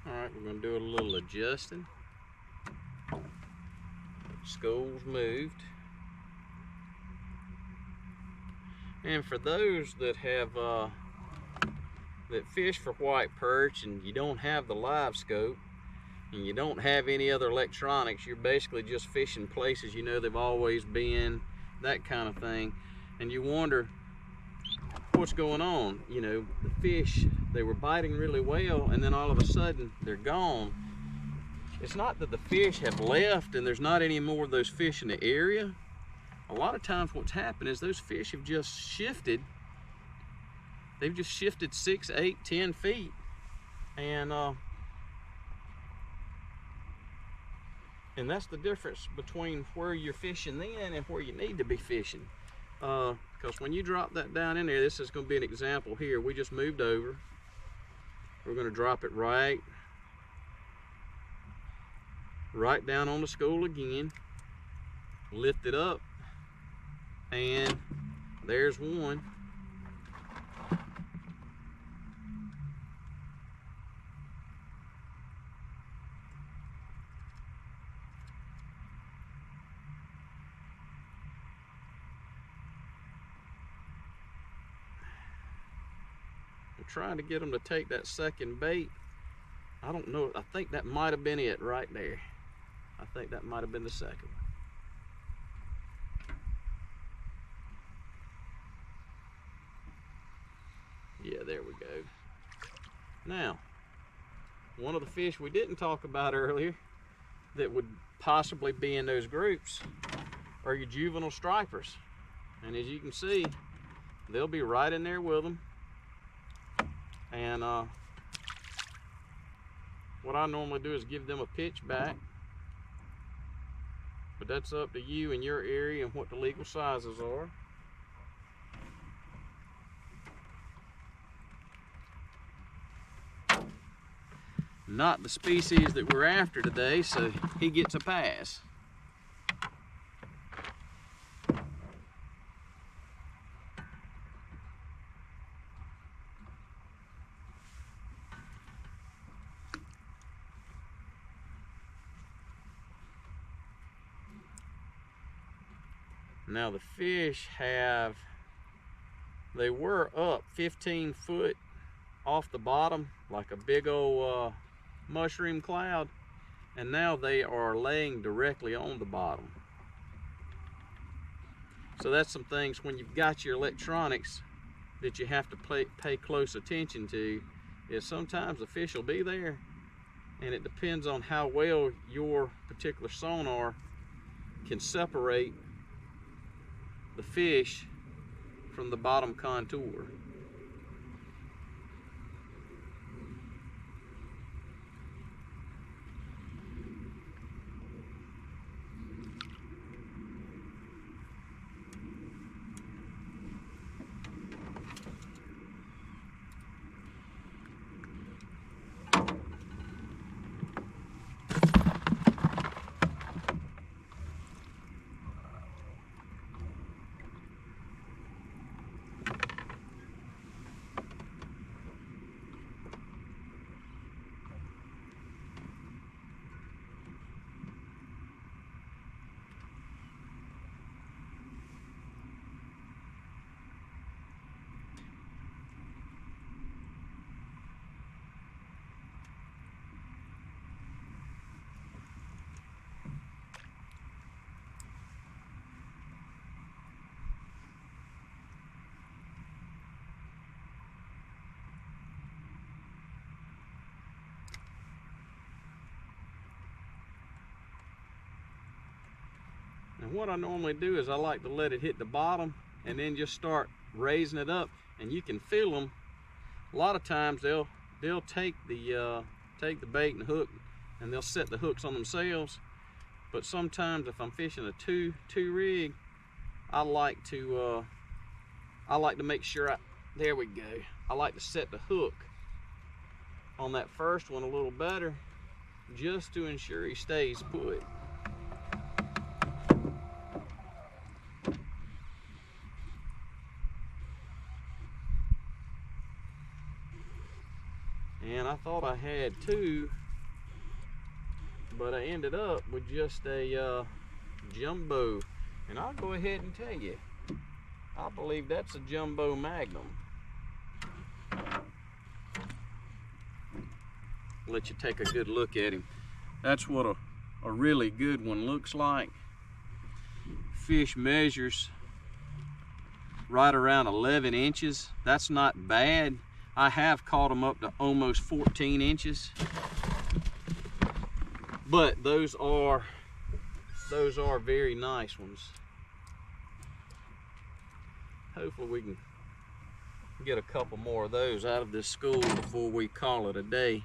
Alright, we're going to do a little adjusting. School's moved. And for those that have that fish for white perch and you don't have the live scope and you don't have any other electronics, you're basically just fishing places you know they've always been, that kind of thing, and you wonder what's going on. You know, the fish, they were biting really well and then all of a sudden they're gone. It's not that the fish have left and there's not any more of those fish in the area. A lot of times what's happened is those fish have just shifted. They've just shifted 6, 8, 10 feet. And And that's the difference between where you're fishing then and where you need to be fishing. Because when you drop that down in there, this is going to be an example here. We just moved over. We're going to drop it right down on the school again. Lift it up, and there's one. Trying to get them to take that second bait. I don't know. I think that might have been it right there. I think that might have been the second one. Yeah, there we go. Now, one of the fish we didn't talk about earlier that would possibly be in those groups are your juvenile stripers. And as you can see, they'll be right in there with them. And what I normally do is give them a pitch back, but that's up to you and your area and what the legal sizes are. Not the species that we're after today, so he gets a pass. Now the fish they were up 15 foot off the bottom like a big old mushroom cloud, and now they are laying directly on the bottom. So that's some things when you've got your electronics that you have to pay close attention to, is sometimes the fish will be there, and it depends on how well your particular sonar can separate the fish from the bottom contour. And what I normally do is I like to let it hit the bottom and then just start raising it up, and you can feel them. A lot of times they'll take the bait and hook, and they'll set the hooks on themselves. But sometimes if I'm fishing a two rig, I like to make sure there we go. I like to set the hook on that first one a little better, just to ensure he stays put. And I thought I had two, but I ended up with just a jumbo. And I'll go ahead and tell you, I believe that's a jumbo magnum. Let you take a good look at him. That's what a really good one looks like. Fish measures right around 11 inches. That's not bad. I have caught them up to almost 14 inches. But those are very nice ones. Hopefully we can get a couple more of those out of this school before we call it a day.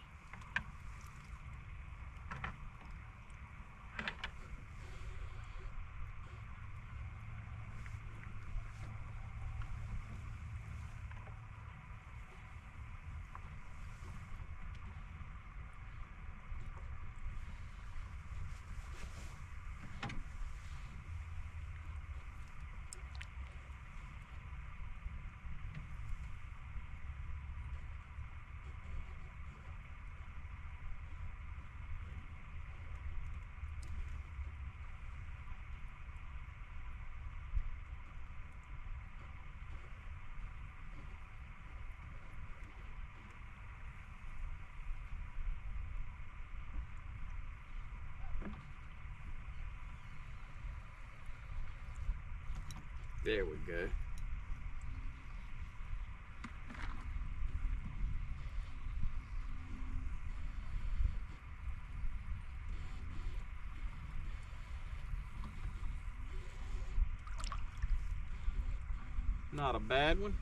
There we go. Not a bad one.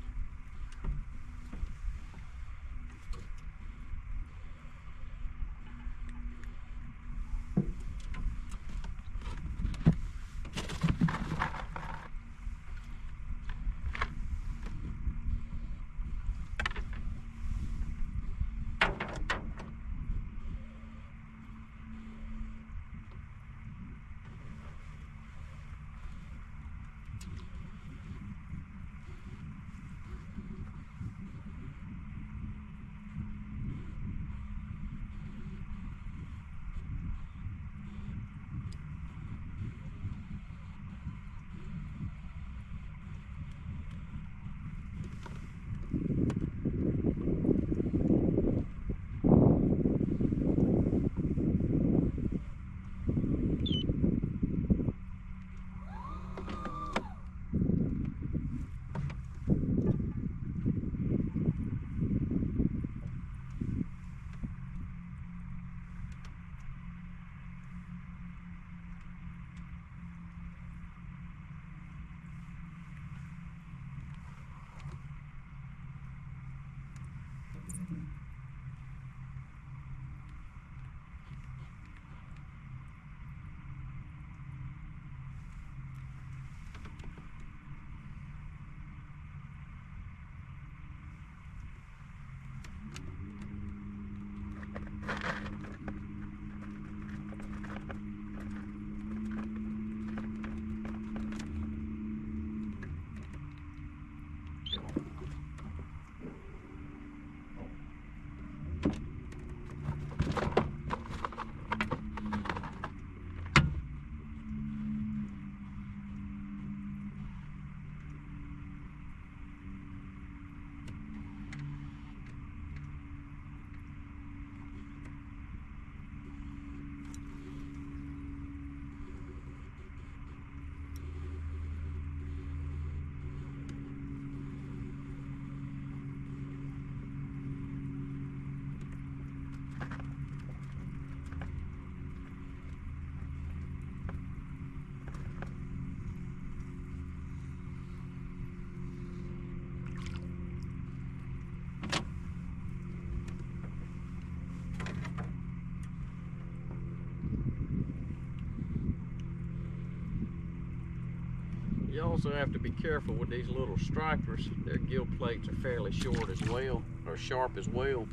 You also have to be careful with these little stripers. Their gill plates are fairly short as well, or sharp as well,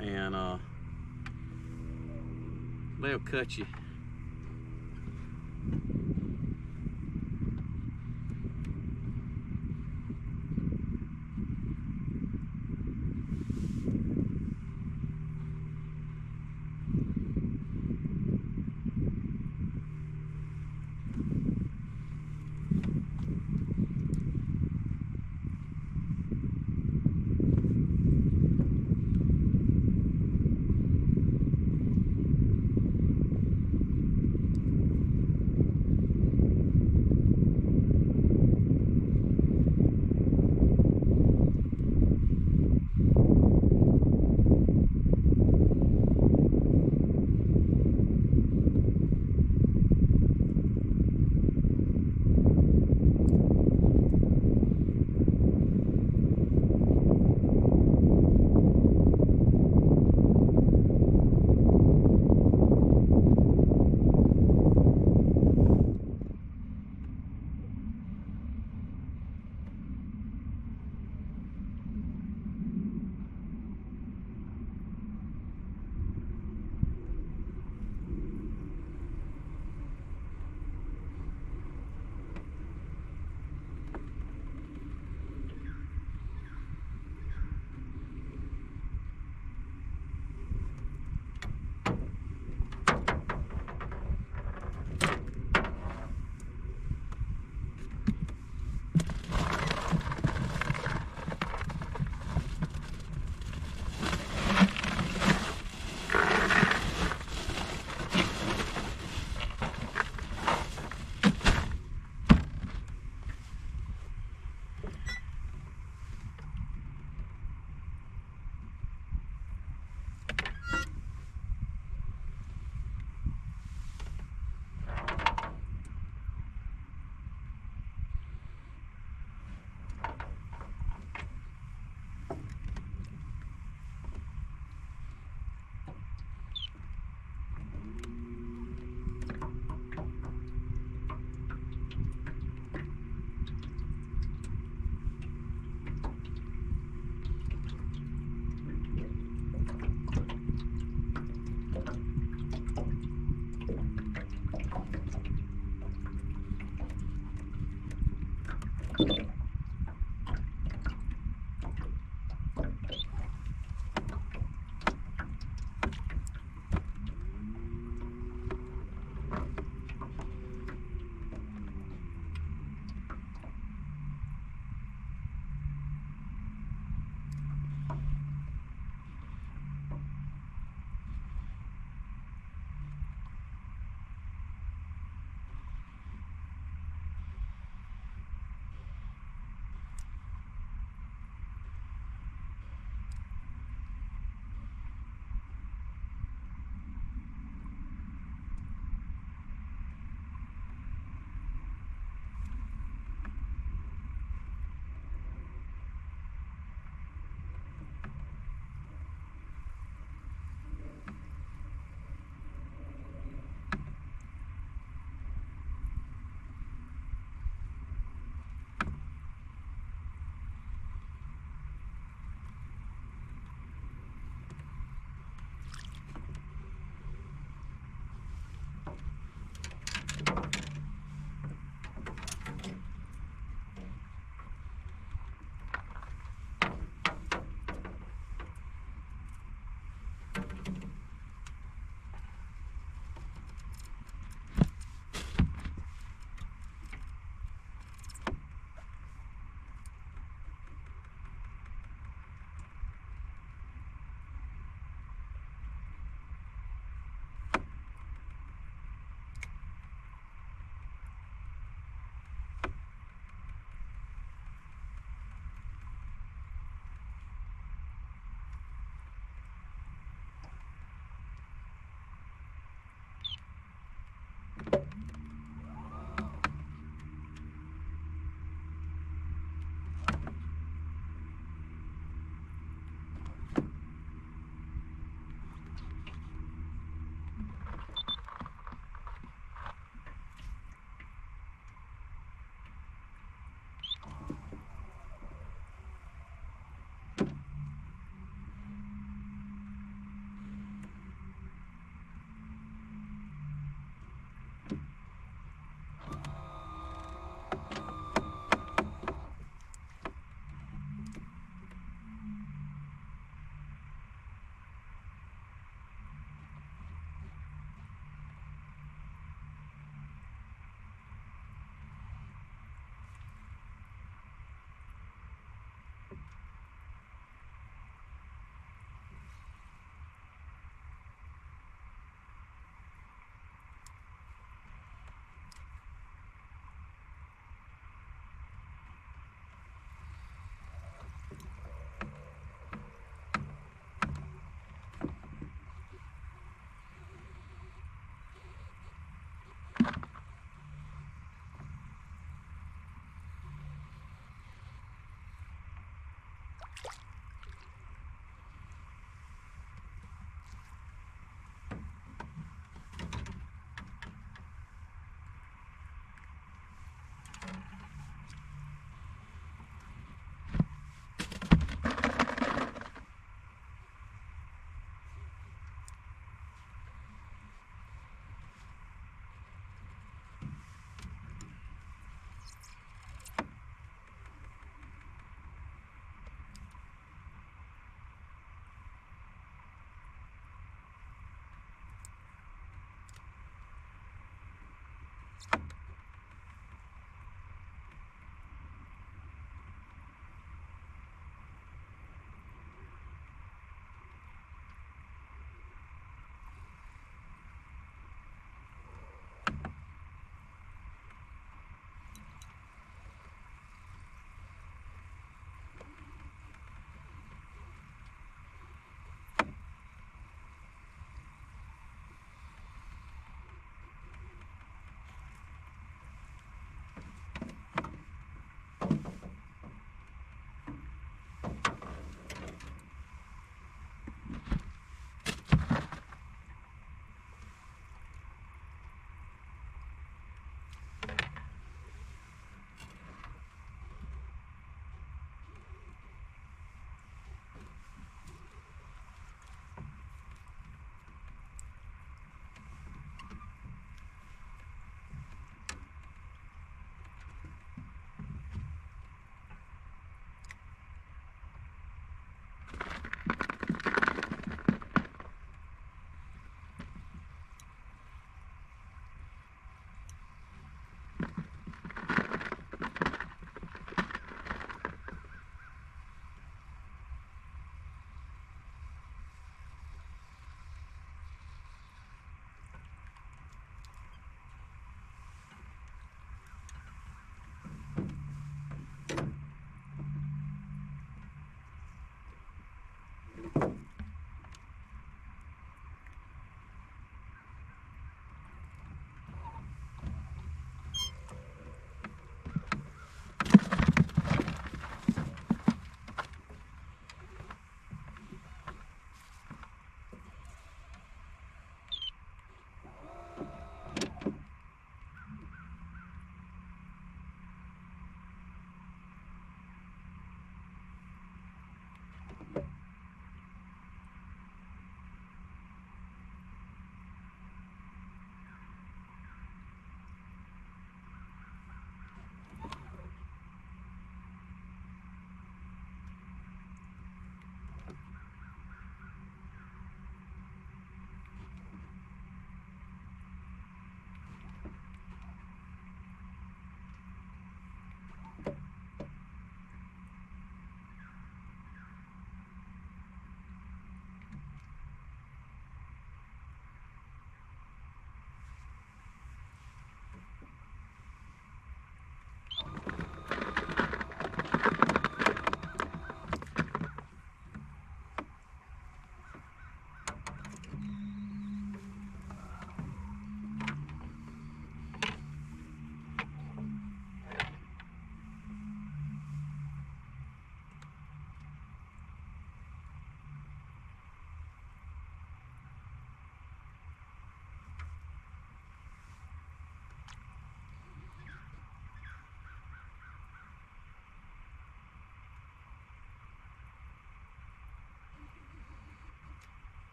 and they'll cut you.